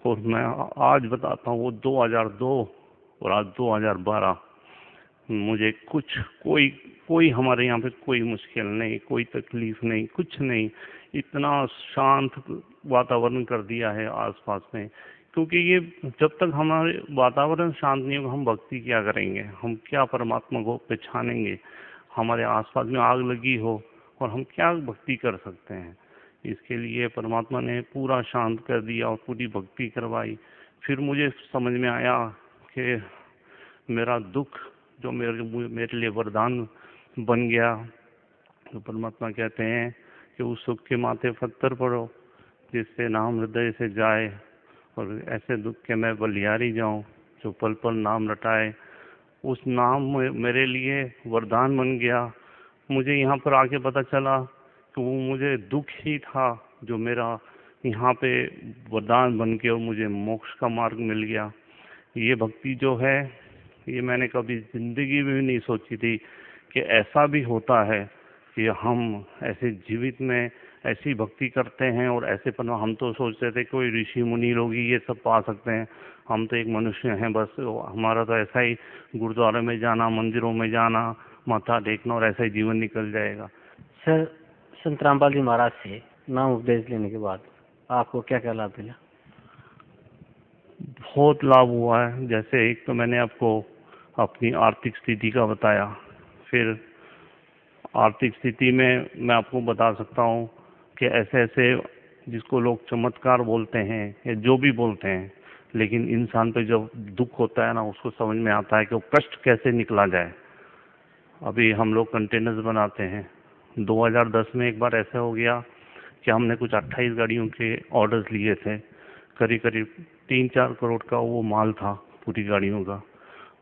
और मैं आज बताता हूँ, वो 2002 और आज 2012, मुझे कुछ कोई कोई हमारे यहाँ पे कोई मुश्किल नहीं, कोई तकलीफ नहीं, कुछ नहीं। इतना शांत वातावरण कर दिया है आसपास में, क्योंकि ये जब तक हमारे वातावरण शांत नहीं होगा हम भक्ति क्या करेंगे, हम क्या परमात्मा को पहचानेंगे। हमारे आसपास में आग लगी हो और हम क्या भक्ति कर सकते हैं। इसके लिए परमात्मा ने पूरा शांत कर दिया और पूरी भक्ति करवाई। फिर मुझे समझ में आया कि मेरा दुख जो मेरे लिए वरदान बन गया। तो परमात्मा कहते हैं कि उस सुख के माथे पत्थर पड़ो जिससे नाम हृदय से जाए, और ऐसे दुख के मैं बलिहारी जाऊं जो पल पल नाम रटाए। उस नाम मेरे लिए वरदान बन गया। मुझे यहाँ पर आके पता चला कि वो मुझे दुख ही था जो मेरा यहाँ पे वरदान बन के और मुझे मोक्ष का मार्ग मिल गया। ये भक्ति जो है, ये मैंने कभी जिंदगी में भी नहीं सोची थी कि ऐसा भी होता है कि हम ऐसे जीवित में ऐसी भक्ति करते हैं। और ऐसे पर हम तो सोचते थे कोई ऋषि मुनि लोग ही ये सब पा सकते हैं, हम तो एक मनुष्य हैं बस। हमारा तो ऐसा ही गुरुद्वारे में जाना, मंदिरों में जाना, माथा टेकना और ऐसा ही जीवन निकल जाएगा। सर, संत रामपाल जी महाराज से नाम उपदेश लेने के बाद आपको क्या क्या लाभ मिला? बहुत लाभ हुआ है। जैसे एक तो मैंने आपको अपनी आर्थिक स्थिति का बताया, फिर आर्थिक स्थिति में मैं आपको बता सकता हूँ कि ऐसे ऐसे जिसको लोग चमत्कार बोलते हैं या जो भी बोलते हैं, लेकिन इंसान पे जब दुख होता है ना, उसको समझ में आता है कि वो कष्ट कैसे निकला जाए। अभी हम लोग कंटेनर्स बनाते हैं। 2010 में एक बार ऐसा हो गया कि हमने कुछ 28 गाड़ियों के ऑर्डर्स लिए थे। करीब करीब 3-4 करोड़ का वो माल था पूरी गाड़ियों का,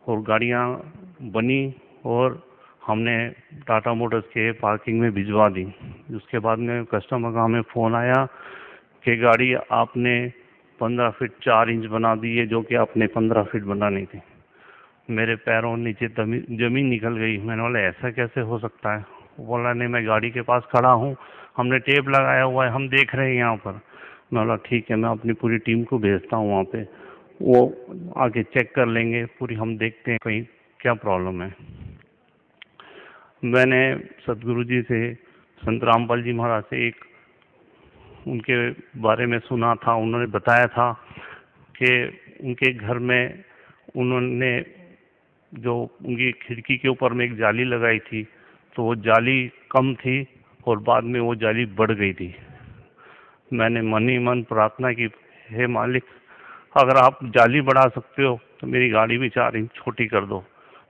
और गाड़ियाँ बनी और हमने टाटा मोटर्स के पार्किंग में भिजवा दी। उसके बाद में कस्टमर का हमें फ़ोन आया कि गाड़ी आपने 15 फीट 4 इंच बना दी है, जो कि आपने 15 फीट बनानी थी। मेरे पैरों नीचे जमीन निकल गई। मैंने बोला ऐसा कैसे हो सकता है? बोला नहीं, मैं गाड़ी के पास खड़ा हूँ, हमने टेप लगाया हुआ है, हम देख रहे हैं यहाँ पर। मैं बोला ठीक है, मैं अपनी पूरी टीम को भेजता हूँ वहाँ पे, वो आके चेक कर लेंगे पूरी, हम देखते हैं कहीं क्या प्रॉब्लम है। मैंने सतगुरु जी से, संत रामपाल जी महाराज से एक उनके बारे में सुना था। उन्होंने बताया था कि उनके घर में उन्होंने जो उनकी खिड़की के ऊपर में एक जाली लगाई थी, तो वो जाली कम थी और बाद में वो जाली बढ़ गई थी। मैंने मन ही मन प्रार्थना की, हे मालिक, अगर आप जाली बढ़ा सकते हो तो मेरी गाड़ी भी 4 इंच छोटी कर दो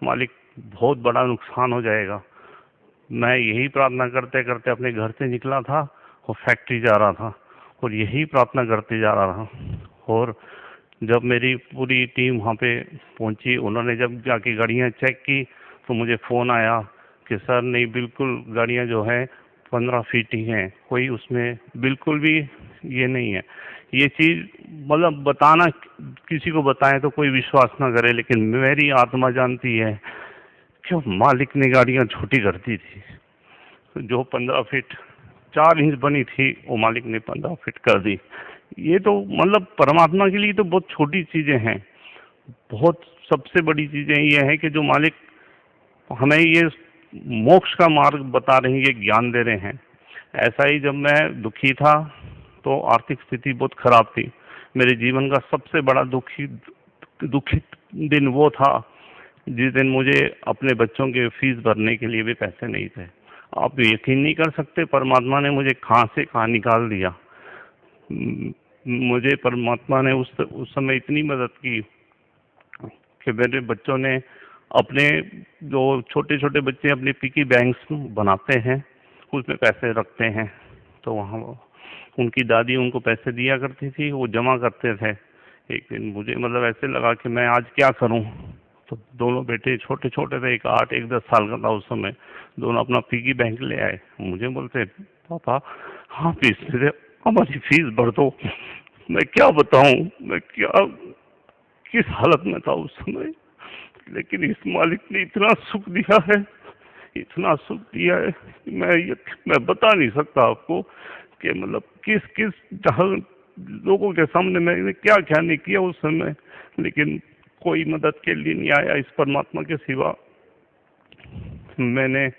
मालिक, बहुत बड़ा नुकसान हो जाएगा। मैं यही प्रार्थना करते करते अपने घर से निकला था और फैक्ट्री जा रहा था, और यही प्रार्थना करते जा रहा था। और जब मेरी पूरी टीम वहाँ पे पहुंची, उन्होंने जब जाके गाड़ियाँ चेक की तो मुझे फ़ोन आया कि सर नहीं, बिल्कुल गाड़ियाँ जो है 15 फीट ही हैं, कोई उसमें बिल्कुल भी ये नहीं है। ये चीज़ मतलब बताना, किसी को बताएं तो कोई विश्वास ना करे, लेकिन मेरी आत्मा जानती है कि मालिक ने गाड़ियाँ छोटी कर दी थी। जो 15 फीट 4 इंच बनी थी, वो मालिक ने 15 फीट कर दी। ये तो मतलब परमात्मा के लिए तो बहुत छोटी चीज़ें हैं। बहुत सबसे बड़ी चीज़ें ये हैं कि जो मालिक हमें ये मोक्ष का मार्ग बता रहे हैं, ये ज्ञान दे रहे हैं। ऐसा ही जब मैं दुखी था तो आर्थिक स्थिति बहुत खराब थी। मेरे जीवन का सबसे बड़ा दुखी दिन वो था जिस दिन मुझे अपने बच्चों के फीस भरने के लिए भी पैसे नहीं थे। आप यकीन नहीं कर सकते, परमात्मा ने मुझे कहाँ से कहाँ निकाल दिया। मुझे परमात्मा ने उस समय इतनी मदद की कि मेरे बच्चों ने अपने, जो छोटे छोटे बच्चे अपने पिकी बैंक्स बनाते हैं, उसमें पैसे रखते हैं, तो वहाँ उनकी दादी उनको पैसे दिया करती थी, वो जमा करते थे। एक दिन मुझे मतलब ऐसे लगा कि मैं आज क्या करूं, तो दोनों बेटे छोटे छोटे थे, एक 8 एक 10 साल का था उस समय, दोनों अपना पिगी बैंक ले आए। मुझे बोलते पापा हाँ फीस दे, हमारी फीस भर दो। मैं क्या बताऊं, मैं क्या किस हालत में था उस समय, लेकिन इस मालिक ने इतना सुख दिया है, इतना सुख दिया है, मैं बता नहीं सकता आपको कि मतलब किस किस लोगों के सामने मैंने क्या क्या नहीं किया उस समय, लेकिन कोई मदद के लिए नहीं आया इस परमात्मा के सिवा। मैंने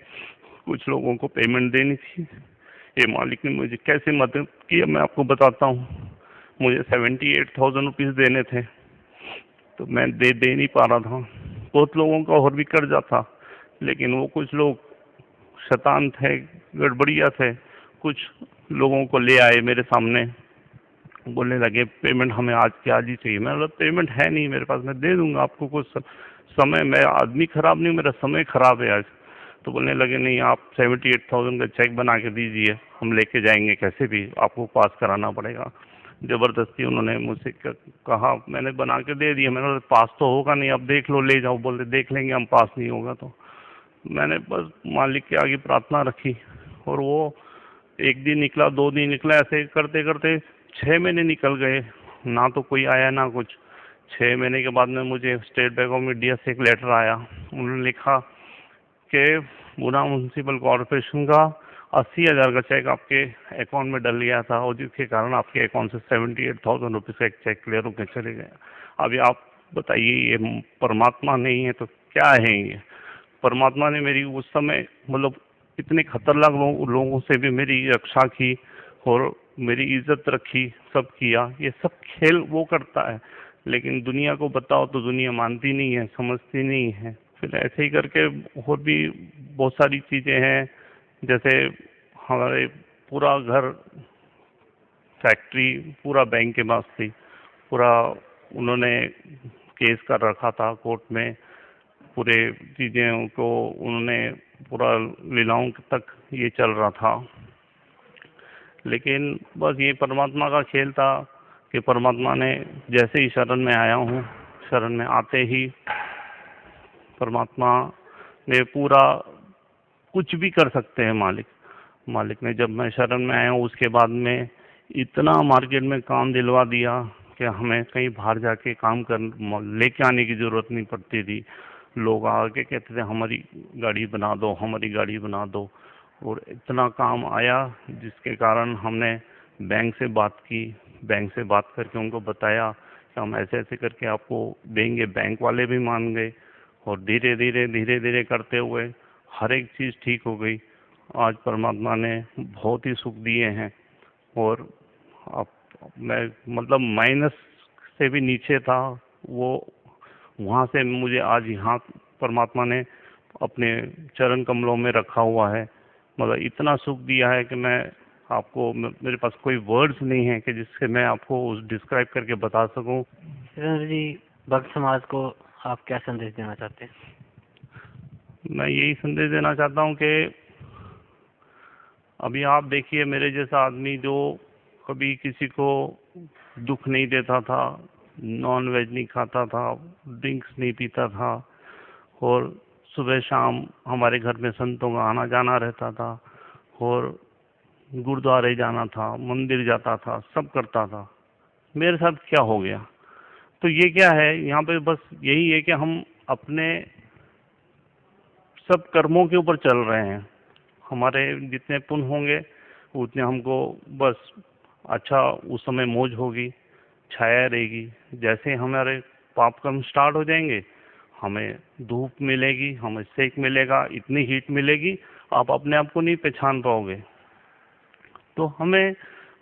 कुछ लोगों को पेमेंट देनी थी, ये मालिक ने मुझे कैसे मदद किया मैं आपको बताता हूँ। मुझे 78,000 रुपीज़ देने थे, तो मैं दे नहीं पा रहा था। बहुत लोगों का और भी कर्जा था, लेकिन वो कुछ लोग शैतान थे, गड़बड़िया थे, कुछ लोगों को ले आए मेरे सामने, बोलने लगे पेमेंट हमें आज के आज ही चाहिए। मैं बोला पेमेंट है नहीं मेरे पास, मैं दे दूंगा आपको कुछ समय, मैं आदमी खराब नहीं, मेरा समय खराब है आज। तो बोलने लगे नहीं, आप 78,000 का चेक बना के दीजिए, हम लेके जाएंगे, कैसे भी आपको पास कराना पड़ेगा। ज़बरदस्ती उन्होंने मुझसे कहा, मैंने बना के दे दिया। मैंने बोला पास तो होगा नहीं, अब देख लो, ले जाओ। बोलते देख लेंगे हम, पास नहीं होगा तो। मैंने बस मालिक के आगे प्रार्थना रखी, और वो 1 दिन निकला, 2 दिन निकला, ऐसे करते करते 6 महीने निकल गए, ना तो कोई आया ना कुछ। 6 महीने के बाद में मुझे स्टेट बैंक ऑफ इंडिया से एक लेटर आया। उन्होंने लिखा कि गुना म्यूनसिपल कॉरपोरेशन का 80,000 का चेक आपके अकाउंट में डल गया था, और जिसके कारण आपके अकाउंट से 78,000 रुपीज़ का एक चेक क्लियर होकर चले गए। अभी आप बताइए, ये परमात्मा नहीं है तो क्या है ये? परमात्मा ने मेरी उस समय मतलब इतने खतरनाक लोगों से भी मेरी रक्षा की, और मेरी इज्जत रखी, सब किया। ये सब खेल वो करता है, लेकिन दुनिया को बताओ तो दुनिया मानती नहीं है, समझती नहीं है। फिर ऐसे ही करके और भी बहुत सारी चीज़ें हैं, जैसे हमारे पूरा घर, फैक्ट्री पूरा बैंक के पास थी, पूरा उन्होंने केस कर रखा था कोर्ट में, पूरे चीज़ें को उन्होंने पूरा लीलाओं तक ये चल रहा था। लेकिन बस ये परमात्मा का खेल था कि परमात्मा ने जैसे ही शरण में आया हूँ, शरण में आते ही परमात्मा ने पूरा कुछ भी कर सकते हैं मालिक ने, जब मैं शरण में आया हूँ उसके बाद में इतना मार्केट में काम दिलवा दिया कि हमें कहीं बाहर जाके काम कर लेके आने की ज़रूरत नहीं पड़ती थी। लोग आके कहते थे हमारी गाड़ी बना दो, हमारी गाड़ी बना दो, और इतना काम आया जिसके कारण हमने बैंक से बात की। बैंक से बात करके उनको बताया कि हम ऐसे ऐसे करके आपको देंगे। बैंक वाले भी मान गए, और धीरे धीरे करते हुए हर एक चीज़ ठीक हो गई। आज परमात्मा ने बहुत ही सुख दिए हैं, और अब मैं मतलब माइनस से भी नीचे था, वो वहाँ से मुझे आज यहाँ परमात्मा ने अपने चरण कमलों में रखा हुआ है। मतलब इतना सुख दिया है कि मैं आपको, मेरे पास कोई वर्ड्स नहीं है कि जिससे मैं आपको उस डिस्क्राइब करके बता सकूं। जितेंद्र जी, भक्त समाज को आप क्या संदेश देना चाहते हैं? मैं यही संदेश देना चाहता हूं कि अभी आप देखिए, मेरे जैसा आदमी जो कभी किसी को दुख नहीं देता था, नॉन वेज नहीं खाता था, ड्रिंक्स नहीं पीता था, और सुबह शाम हमारे घर में संतों का आना जाना रहता था, और गुरुद्वारे जाना था, मंदिर जाता था, सब करता था। मेरे साथ क्या हो गया? तो ये क्या है, यहाँ पे बस यही है कि हम अपने सब कर्मों के ऊपर चल रहे हैं। हमारे जितने पुण्य होंगे उतने हमको बस अच्छा उस समय मौज होगी, छाया रहेगी। जैसे हमारे पाप कर्म स्टार्ट हो जाएंगे, हमें धूप मिलेगी, हमें सेक मिलेगा, इतनी हीट मिलेगी आप अपने आप को नहीं पहचान पाओगे। तो हमें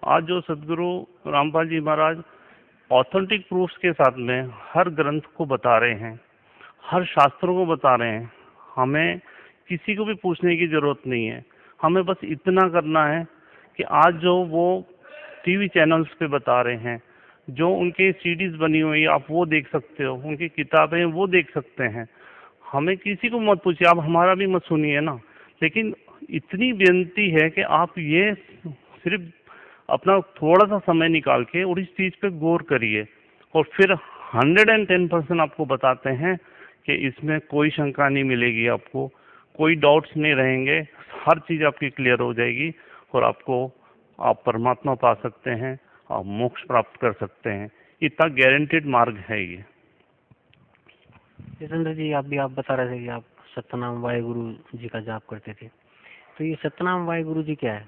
आज जो सदगुरु रामपाल जी महाराज ऑथेंटिक प्रूफ्स के साथ में हर ग्रंथ को बता रहे हैं, हर शास्त्रों को बता रहे हैं, हमें किसी को भी पूछने की जरूरत नहीं है। हमें बस इतना करना है कि आज जो वो टीवी चैनल्स पे बता रहे हैं, जो उनके सीडीज बनी हुई आप वो देख सकते हो, उनकी किताबें वो देख सकते हैं। हमें किसी को मत पूछिए, आप हमारा भी मत सुनिए ना, लेकिन इतनी बेनती है कि आप ये सिर्फ अपना थोड़ा सा समय निकाल के और इस चीज पे गौर करिए, और फिर 110% आपको बताते हैं कि इसमें कोई शंका नहीं मिलेगी, आपको कोई डाउट्स नहीं रहेंगे, हर चीज आपकी क्लियर हो जाएगी, और आप परमात्मा पा सकते हैं, आप मोक्ष प्राप्त कर सकते हैं। इतना गारंटेड मार्ग है ये। जितेंद्र जी, आप बता रहे थे कि आप सतनाम वाहेगुरु जी का जाप करते थे, तो ये सतनाम वाहेगुरु जी क्या है?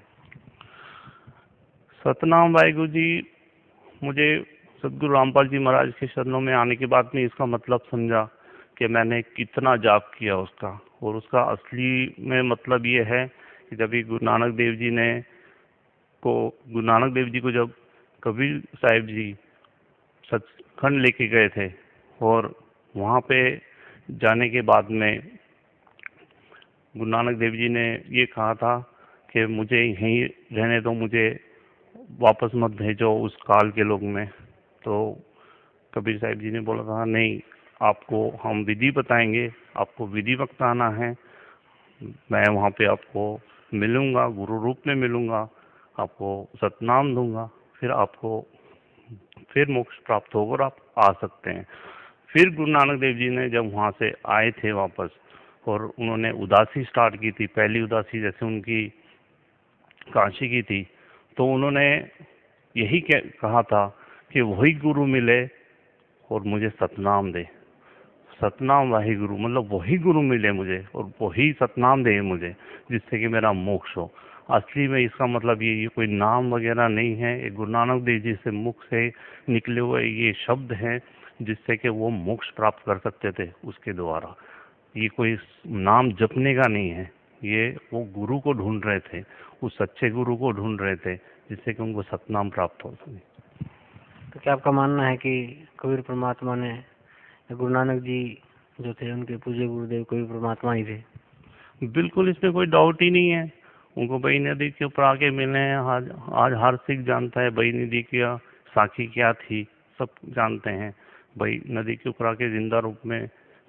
सतनाम वाहिगुरु जी, मुझे सदगुरु रामपाल जी महाराज के शरणों में आने के बाद में इसका मतलब समझा कि मैंने कितना जाप किया उसका। और उसका असली में मतलब ये है कि जब ये गुरु नानक देव जी को जब कबीर साहिब जी सचखंड लेके गए थे, और वहाँ पे जाने के बाद में गुरु नानक देव जी ने ये कहा था कि मुझे यहीं रहने दो, मुझे वापस मत भेजो उस काल के लोग में। तो कबीर साहिब जी ने बोला था, नहीं, आपको हम विधि बताएंगे, आपको विधि वक्त आना है, मैं वहाँ पे आपको मिलूंगा, गुरु रूप में मिलूंगा, आपको सतनाम दूंगा, फिर आपको फिर मोक्ष प्राप्त होगा और आप आ सकते हैं। फिर गुरु नानक देव जी ने जब वहाँ से आए थे वापस, और उन्होंने उदासी स्टार्ट की थी, पहली उदासी जैसे उनकी काशी की थी, तो उन्होंने यही कहा था कि वही गुरु मिले और मुझे सतनाम दे। सतनाम वाहिगुरु मतलब वही गुरु मिले मुझे और वही सतनाम दे मुझे, जिससे कि मेरा मोक्ष हो। असली में इसका मतलब ये कोई नाम वगैरह नहीं है, ये गुरु नानक देव जी से मुख से निकले हुए ये शब्द हैं, जिससे कि वो मोक्ष प्राप्त कर सकते थे उसके द्वारा। ये कोई नाम जपने का नहीं है, ये वो गुरु को ढूंढ रहे थे, उस सच्चे गुरु को ढूंढ रहे थे, जिससे कि उनको सतनाम प्राप्त हो सके। तो क्या आपका मानना है कि कबीर परमात्मा ने, गुरु नानक जी जो थे उनके पूज्य गुरुदेव कबीर परमात्मा ही थे? बिल्कुल, इसमें कोई डाउट ही नहीं है। उनको बई नदी के ऊपर आके मिले हैं। आज हर सिख जानता है बई नदी की साखी क्या थी, सब जानते हैं। बई नदी के ऊपर आके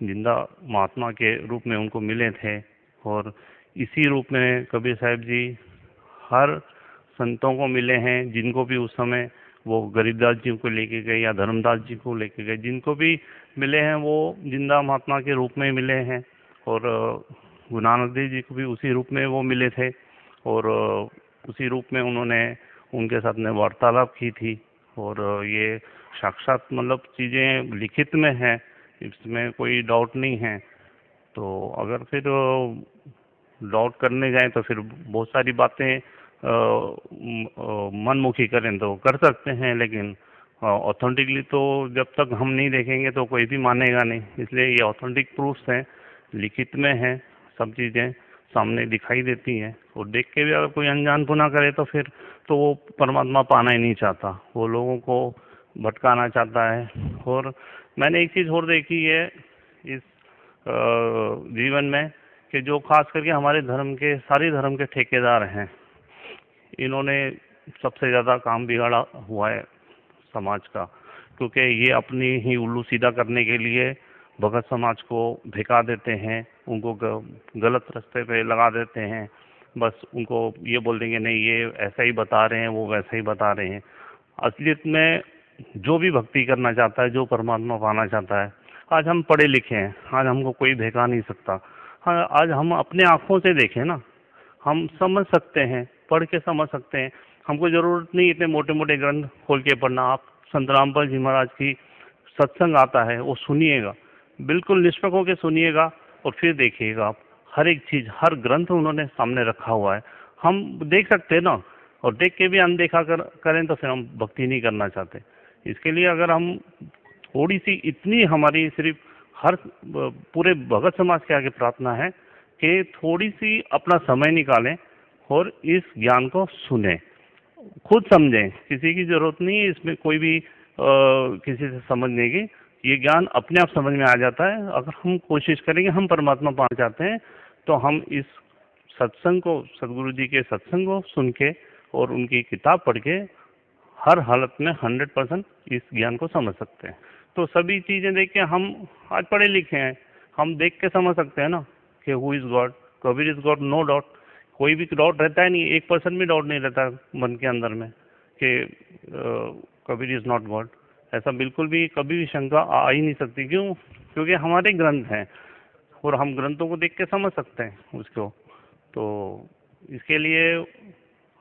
जिंदा महात्मा के रूप में उनको मिले थे, और इसी रूप में कबीर साहिब जी हर संतों को मिले हैं, जिनको भी उस समय वो गरीबदास जी को लेके गए या धर्मदास जी को लेके गए, जिनको भी मिले हैं वो जिंदा महात्मा के रूप में मिले हैं। और गुरु नानक देव जी को भी उसी रूप में वो मिले थे, और उसी रूप में उन्होंने उनके साथ में वार्तालाप की थी। और ये साक्षात मतलब चीज़ें लिखित में हैं, इसमें कोई डाउट नहीं है। तो अगर फिर डाउट करने जाएं तो फिर बहुत सारी बातें मनमुखी करें तो कर सकते हैं, लेकिन ऑथेंटिकली तो जब तक हम नहीं देखेंगे तो कोई भी मानेगा नहीं। इसलिए ये ऑथेंटिक प्रूफ्स हैं, लिखित में हैं, सब चीज़ें सामने दिखाई देती हैं। और देख के भी अगर कोई अनजान पुना करे तो फिर तो वो परमात्मा पाना ही नहीं चाहता, वो लोगों को भटकाना चाहता है। और मैंने एक चीज़ और देखी है इस जीवन में, कि जो खास करके हमारे सारे धर्म के ठेकेदार हैं, इन्होंने सबसे ज़्यादा काम बिगाड़ा हुआ है समाज का, क्योंकि ये अपनी ही उल्लू सीधा करने के लिए भगत समाज को भिका देते हैं, उनको गलत रास्ते पे लगा देते हैं। बस उनको ये बोल देंगे नहीं ये ऐसा ही बता रहे हैं, वो वैसा ही बता रहे हैं। असलियत में जो भी भक्ति करना चाहता है, जो परमात्मा पाना चाहता है, आज हम पढ़े लिखे हैं, आज हमको कोई भिका नहीं सकता। हाँ, आज हम अपने आँखों से देखें ना, हम समझ सकते हैं, पढ़ के समझ सकते हैं। हमको ज़रूरत नहीं इतने मोटे मोटे ग्रंथ खोल के पढ़ना। आप संत रामपाल जी महाराज की सत्संग आता है, वो सुनिएगा, बिल्कुल निष्पक्ष होकर सुनिएगा, और फिर देखिएगा आप हर एक चीज़, हर ग्रंथ उन्होंने सामने रखा हुआ है। हम देख सकते हैं ना, और देख के भी अनदेखा करें तो फिर हम भक्ति नहीं करना चाहते। इसके लिए अगर हम थोड़ी सी, इतनी हमारी सिर्फ हर पूरे भगत समाज के आगे प्रार्थना है कि थोड़ी सी अपना समय निकालें और इस ज्ञान को सुने, खुद समझें। किसी की जरूरत नहीं है इसमें कोई भी किसी से समझने की, ये ज्ञान अपने आप समझ में आ जाता है। अगर हम कोशिश करेंगे, हम परमात्मा पाना चाहते हैं, तो हम इस सत्संग को, सदगुरु जी के सत्संग को सुन के और उनकी किताब पढ़ के हर हालत में 100% इस ज्ञान को समझ सकते हैं। तो सभी चीज़ें देख के, हम आज पढ़े लिखे हैं, हम देख के समझ सकते हैं ना कि who is God, Kabir is God, no doubt. कोई भी डाउट रहता है नहीं, 1% भी डाउट नहीं रहता मन के अंदर में कि कबीर इज़ नॉट गॉड। ऐसा बिल्कुल भी कभी भी शंका आ ही नहीं सकती। क्यों? क्योंकि हमारे ग्रंथ हैं और हम ग्रंथों को देख के समझ सकते हैं उसको। तो इसके लिए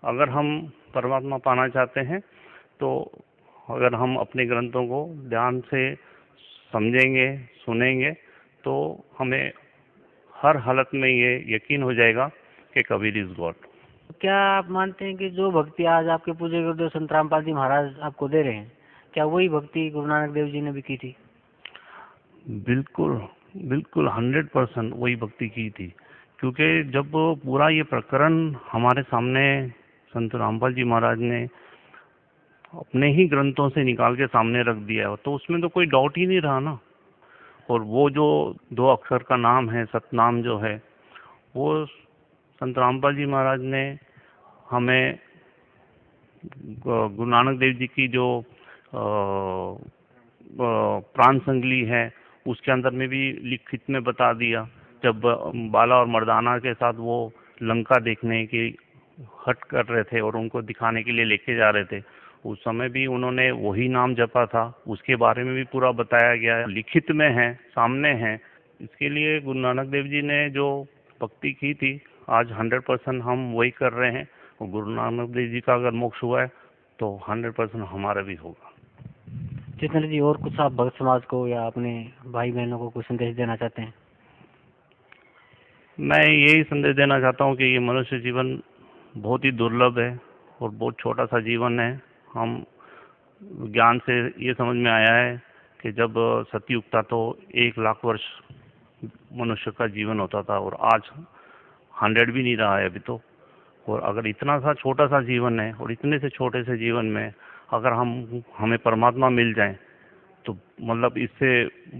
अगर हम परमात्मा पाना चाहते हैं, तो अगर हम अपने ग्रंथों को ध्यान से समझेंगे, सुनेंगे, तो हमें हर हालत में ये यकीन हो जाएगा कि कबीर इज़ गॉड। क्या आप मानते हैं कि जो भक्ति आज आपके पूज्य गुरुदेव संत रामपाल जी महाराज आपको दे रहे हैं, क्या वही भक्ति गुरु नानक देव जी ने भी की थी? बिल्कुल बिल्कुल 100% वही भक्ति की थी, क्योंकि जब पूरा ये प्रकरण हमारे सामने संत रामपाल जी महाराज ने अपने ही ग्रंथों से निकाल के सामने रख दिया, तो उसमें तो कोई डाउट ही नहीं रहा ना। और वो जो 2 अक्षर का नाम है, सतनाम जो है, वो संत रामपाल जी महाराज ने हमें गुरु नानक देव जी की जो प्राण संगली है उसके अंदर में भी लिखित में बता दिया। जब बाला और मर्दाना के साथ वो लंका देखने की हट कर रहे थे और उनको दिखाने के लिए लेके जा रहे थे, उस समय भी उन्होंने वही नाम जपा था। उसके बारे में भी पूरा बताया गया है, लिखित में है, सामने है। इसके लिए गुरु नानक देव जी ने जो भक्ति की थी, आज 100% हम वही कर रहे हैं। और गुरु नानक देव जी का अगर मोक्ष हुआ है तो 100% हमारा भी होगा। जितेंद्र जी, और कुछ आप भक्त समाज को या अपने भाई बहनों को कुछ संदेश देना चाहते हैं? मैं यही संदेश देना चाहता हूँ कि ये मनुष्य जीवन बहुत ही दुर्लभ है और बहुत छोटा सा जीवन है। हम ज्ञान से ये समझ में आया है कि जब सतयुग था तो 1 लाख वर्ष मनुष्य का जीवन होता था और आज 100 भी नहीं रहा है अभी तो। और अगर इतना सा छोटा सा जीवन है और इतने से छोटे से जीवन में अगर हमें परमात्मा मिल जाए तो मतलब इससे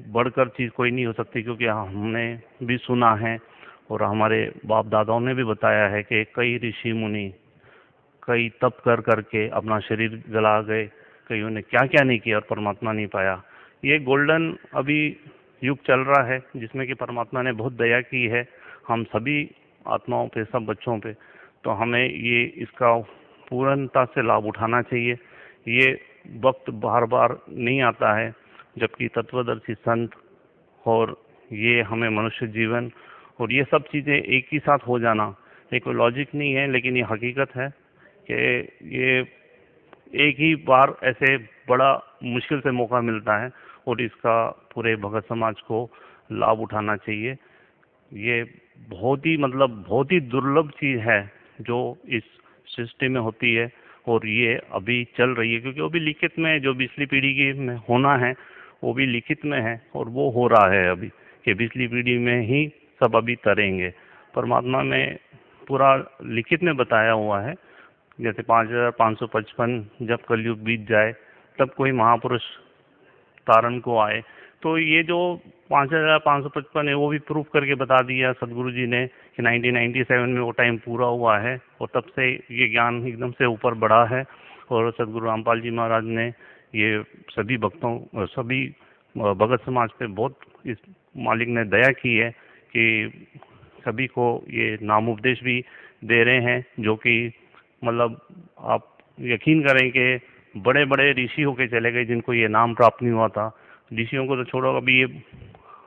बढ़कर चीज़ कोई नहीं हो सकती, क्योंकि हमने भी सुना है और हमारे बाप दादाओं ने भी बताया है कि कई ऋषि मुनि कई तप कर करके अपना शरीर जला गए, कईयों ने क्या क्या नहीं किया और परमात्मा नहीं पाया। ये गोल्डन अभी युग चल रहा है जिसमें कि परमात्मा ने बहुत दया की है हम सभी आत्माओं पे, सब बच्चों पे। तो हमें ये इसका पूर्णता से लाभ उठाना चाहिए। ये वक्त बार बार नहीं आता है, जबकि तत्वदर्शी संत और ये हमें मनुष्य जीवन और ये सब चीज़ें एक ही साथ हो जाना, ये कोई लॉजिक नहीं है, लेकिन ये हकीकत है कि ये एक ही बार ऐसे बड़ा मुश्किल से मौका मिलता है और इसका पूरे भगत समाज को लाभ उठाना चाहिए। ये बहुत ही दुर्लभ चीज़ है जो इस सृष्टि में होती है और ये अभी चल रही है, क्योंकि वो भी लिखित में जो पिछली पीढ़ी की में होना है वो भी लिखित में है और वो हो रहा है अभी कि पिछली पीढ़ी में ही सब अभी तरेंगे। परमात्मा में पूरा लिखित में बताया हुआ है, जैसे 5555 जब कलयुग बीत जाए तब कोई महापुरुष तारण को आए। तो ये जो 5555 है वो भी प्रूफ करके बता दिया सदगुरु जी ने कि 1997 में वो टाइम पूरा हुआ है और तब से ये ज्ञान एकदम से ऊपर बढ़ा है। और सदगुरु रामपाल जी महाराज ने ये सभी भक्तों, सभी भगत समाज पे बहुत इस मालिक ने दया की है कि सभी को ये नाम उपदेश भी दे रहे हैं, जो कि मतलब आप यकीन करें कि बड़े बड़े ऋषि होके चले गए जिनको ये नाम प्राप्त नहीं हुआ था। ऋषियों को तो छोड़ो, अभी ये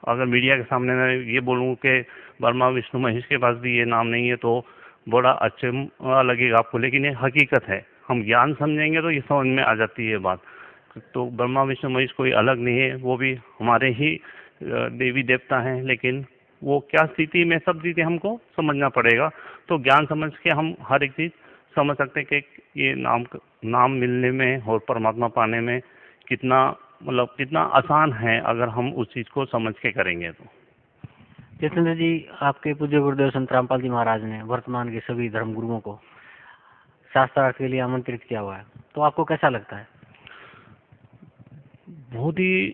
अगर मीडिया के सामने मैं ये बोलूँ कि ब्रह्मा विष्णु महेश के पास भी ये नाम नहीं है तो बड़ा अच्छा लगेगा आपको, लेकिन ये हकीकत है। हम ज्ञान समझेंगे तो ये समझ में आ जाती है बात। तो ब्रह्मा विष्णु महेश कोई अलग नहीं है, वो भी हमारे ही देवी देवता हैं, लेकिन वो क्या स्थिति में, सब चीज़ें हमको समझना पड़ेगा। तो ज्ञान समझ के हम हर एक चीज़ समझ सकते हैं कि ये नाम मिलने में और परमात्मा पाने में कितना आसान है अगर हम उस चीज़ को समझ के करेंगे तो। जितेंद्र जी, आपके पूज्य गुरुदेव संत रामपाल जी महाराज ने वर्तमान के सभी धर्मगुरुओं को शास्त्रार्थ के लिए आमंत्रित किया हुआ है, तो आपको कैसा लगता है? बहुत ही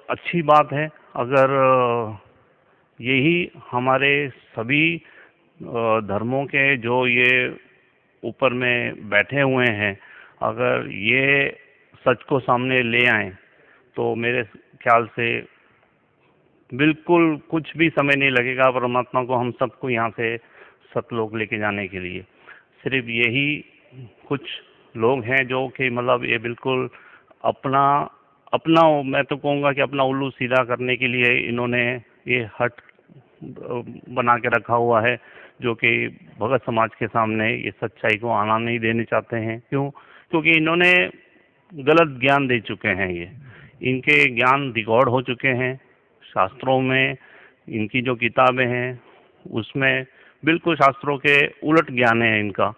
अच्छी बात है। अगर यही हमारे सभी धर्मों के जो ये ऊपर में बैठे हुए हैं, अगर ये सच को सामने ले आए तो मेरे ख्याल से बिल्कुल कुछ भी समय नहीं लगेगा परमात्मा को हम सबको यहाँ से सतलोक लेके जाने के लिए। सिर्फ यही कुछ लोग हैं जो कि मतलब ये बिल्कुल अपना मैं तो कहूँगा कि अपना उल्लू सीधा करने के लिए इन्होंने ये हट बना के रखा हुआ है, जो कि भगत समाज के सामने ये सच्चाई को आना नहीं देने चाहते हैं। क्यों? क्योंकि इन्होंने गलत ज्ञान दे चुके हैं। ये इनके ज्ञान रिकॉर्ड हो चुके हैं शास्त्रों में, इनकी जो किताबें हैं उसमें बिल्कुल शास्त्रों के उलट ज्ञान है इनका।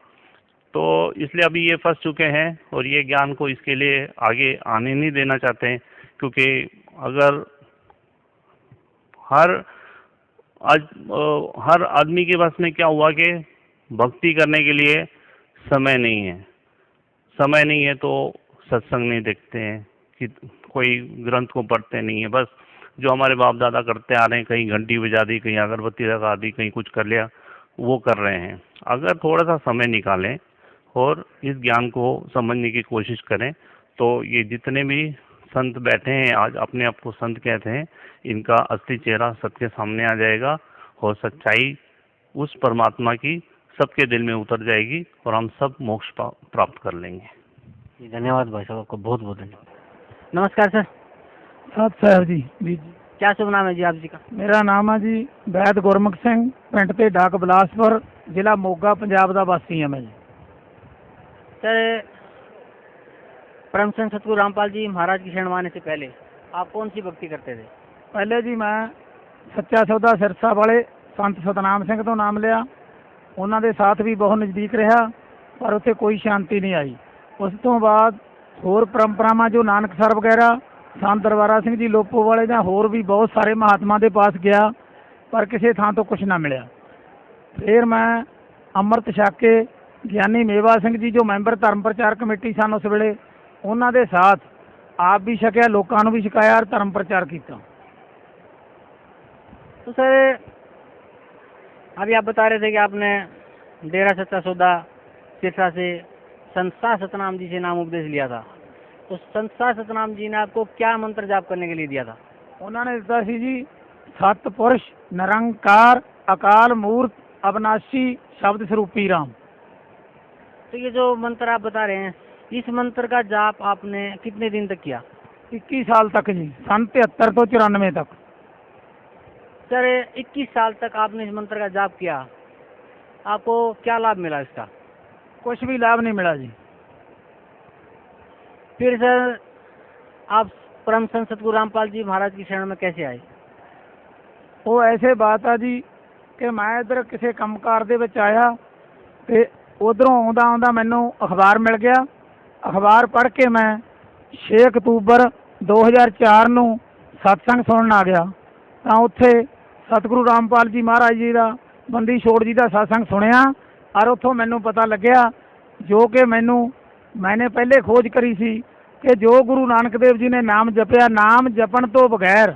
तो इसलिए अभी ये फंस चुके हैं और ये ज्ञान को इसके लिए आगे आने नहीं देना चाहते हैं, क्योंकि अगर हर आदमी के पास में क्या हुआ कि भक्ति करने के लिए समय नहीं है तो सत्संग नहीं देखते हैं, कि कोई ग्रंथ को पढ़ते नहीं है, बस जो हमारे बाप दादा करते आ रहे हैं, कहीं घंटी बजा दी, कहीं अगरबत्ती लगा दी, कहीं कुछ कर लिया, वो कर रहे हैं। अगर थोड़ा सा समय निकालें और इस ज्ञान को समझने की कोशिश करें तो ये जितने भी संत बैठे हैं आज अपने आप को संत कहते हैं, इनका असली चेहरा सबके सामने आ जाएगा और सच्चाई उस परमात्मा की सबके दिल में उतर जाएगी और हम सब मोक्ष प्राप्त कर लेंगे। जी धन्यवाद भाई साहब, आपको बहुत बहुत धन्यवाद। नमस्कार सर। सत साहब जी। जी क्या शुभ नाम है जी आप जी का? मेरा नाम है जी वैद गुरमुख सिंह, पिंड ते डाक बिलासपुर, जिला मोगा, पंजाब का वासी है मैं जी। सर, परम संत सतगुरु रामपाल जी महाराज की शरण में आने से पहले आप कौन सी भक्ति करते थे? पहले जी मैं सच्चा सौदा सिरसा वाले संत सतनाम सिंह तो नाम लिया, उन्होंने साथ भी बहुत नज़दीक रहा पर उत्थे कोई शांति नहीं आई। उस तो बाद होर परंपरावां जो नानकसर वगैरह संत दरबारा सिंह जी लोपो वाले ਜਾਂ होर भी बहुत सारे महात्मा के पास गया पर किसी थां तो कुछ ना मिला। फिर मैं अमृत छक के ਗਿਆਨੀ ਮੇਵਾ ਸਿੰਘ ਜੀ जो मैंबर धर्म प्रचार कमेटी सन उस ਵੇਲੇ ਉਹਨਾਂ ਦੇ साथ आप भी छकिया, लोगों ਨੂੰ भी छकाया और धर्म प्रचार किया। तो सर अभी आप बता रहे थे कि आपने डेरा सच्चा सौदा सिरसा से संत सतनाम जी से नाम उपदेश लिया था, तो संत सतनाम जी ने आपको क्या मंत्र जाप करने के लिए दिया था? उन्होंने दिता सी जी सतपुरुष निरंकार अकाल मूर्त अविनाशी शब्द स्वरूपी राम। तो ये जो मंत्र आप बता रहे हैं, इस मंत्र का जाप आपने कितने दिन तक किया? 21 साल तक जी, सन 73 तो 94 तक। सर 21 साल तक आपने इस मंत्र का जाप किया, आपको क्या लाभ मिला इसका? कुछ भी लाभ नहीं मिला जी। फिर सर आप परम संत सतगुरु रामपाल जी महाराज की शरण में कैसे आए? वो ऐसे बात है जी कि मैं इधर किसी कंमकार दे विच आया ते उधरों आउंदा आउंदा मैनू अखबार मिल गया। अखबार पढ़ के मैं 6 अक्तूबर 2004 ਨੂੰ सत्संग सुनन आ गया ਤਾਂ ਉੱਥੇ सतगुरु रामपाल जी महाराज जी ਦਾ ਬੰਦੀ ਛੋੜ जी ਦਾ सत्संग सुनिया और ਉੱਥੋਂ मैनू पता लग्या जो कि मैंने पहले खोज करी सी कि जो गुरु नानक देव जी ने नाम जपया, नाम जपण तो बगैर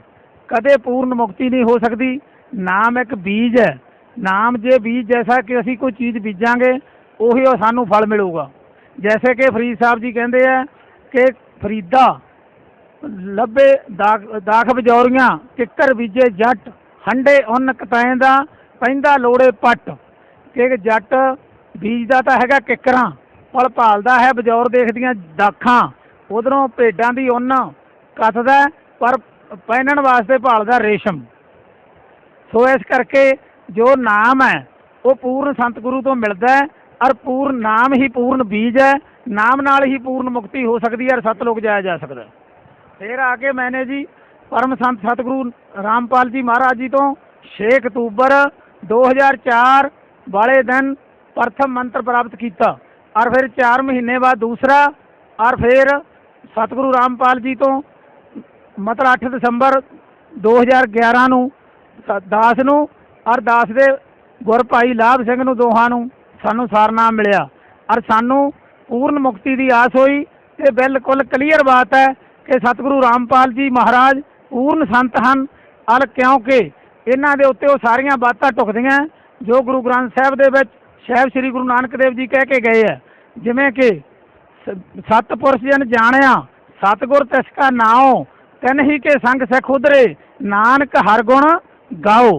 कदे पूर्ण मुक्ति नहीं हो सकती। नाम एक बीज है, नाम जे बीज जैसा कि असी कोई चीज़ बीजांगे ਉਹੀ ਉਹ ਸਾਨੂੰ फल मिलूगा। जैसे कि फरीद साहब जी कहते हैं कि फरीदा ਲੱਭੇ ਦਾਖ ਬਜੌਰੀਆਂ ਕਿੱਕਰ ਬੀਜੇ ਜੱਟ ਹੰਡੇ ਉਨ ਕਤਾਏ ਦਾ ਪੈਂਦਾ ਲੋੜੇ ਪੱਟ। ਕਿ ਜੱਟ ਬੀਜਦਾ ਤਾਂ ਹੈਗਾ ਕਿੱਕਰਾਂ, ਫਲ ਭਾਲਦਾ ਹੈ ਬਜੌਰ ਦੇਖਦੀਆਂ ਦਾਖਾਂ। ਉਧਰੋਂ ਭੇਡਾਂ ਦੀ ਉੱਨ ਕੱਤਦਾ ਪਰ ਪਹਿਨਣ ਵਾਸਤੇ ਭਾਲਦਾ ਰੇਸ਼ਮ। ਸੋ ਇਸ ਕਰਕੇ ਜੋ ਨਾਮ ਹੈ ਉਹ ਪੂਰਨ ਸੰਤ ਗੁਰੂ ਤੋਂ ਮਿਲਦਾ ਹੈ और पूर्ण नाम ही पूर्ण बीज है। नाम नाल ही पूर्ण मुक्ति हो सकती है और सतलोक जाया जा सकता है। फिर आके मैंने जी परम संत सतगुरु रामपाल जी महाराज जी तो 6 अक्तूबर 2004 वाले दिन प्रथम मंत्र प्राप्त किया और फिर 4 महीने बाद दूसरा और फिर सतगुरु रामपाल जी तो मतलब 8 दिसंबर 2011 ਨੂੰ दास ਨੂੰ और दास ਦੇ ਗੁਰ ਭਾਈ ਲਾਭ ਸਿੰਘ ਨੂੰ ਦੋਹਾਂ ਨੂੰ सानू सारनाम मिलिया और सानू पूर्ण मुक्ति की आस हुई। तो बिल्कुल क्लीयर बात है कि सतगुरु रामपाल जी महाराज पूर्ण संत हैं और क्योंकि इन्हां दे उत्ते वो सारियां बातां टुकदियां जो गुरु ग्रंथ साहिब दे विच साहिब श्री गुरु नानक देव जी कह के गए है, जिवें कि सतपुरुष जन जाणिया सतगुर तिसका नाओ तिन ही के संग सिख उधरे नानक हर गुण गाओ।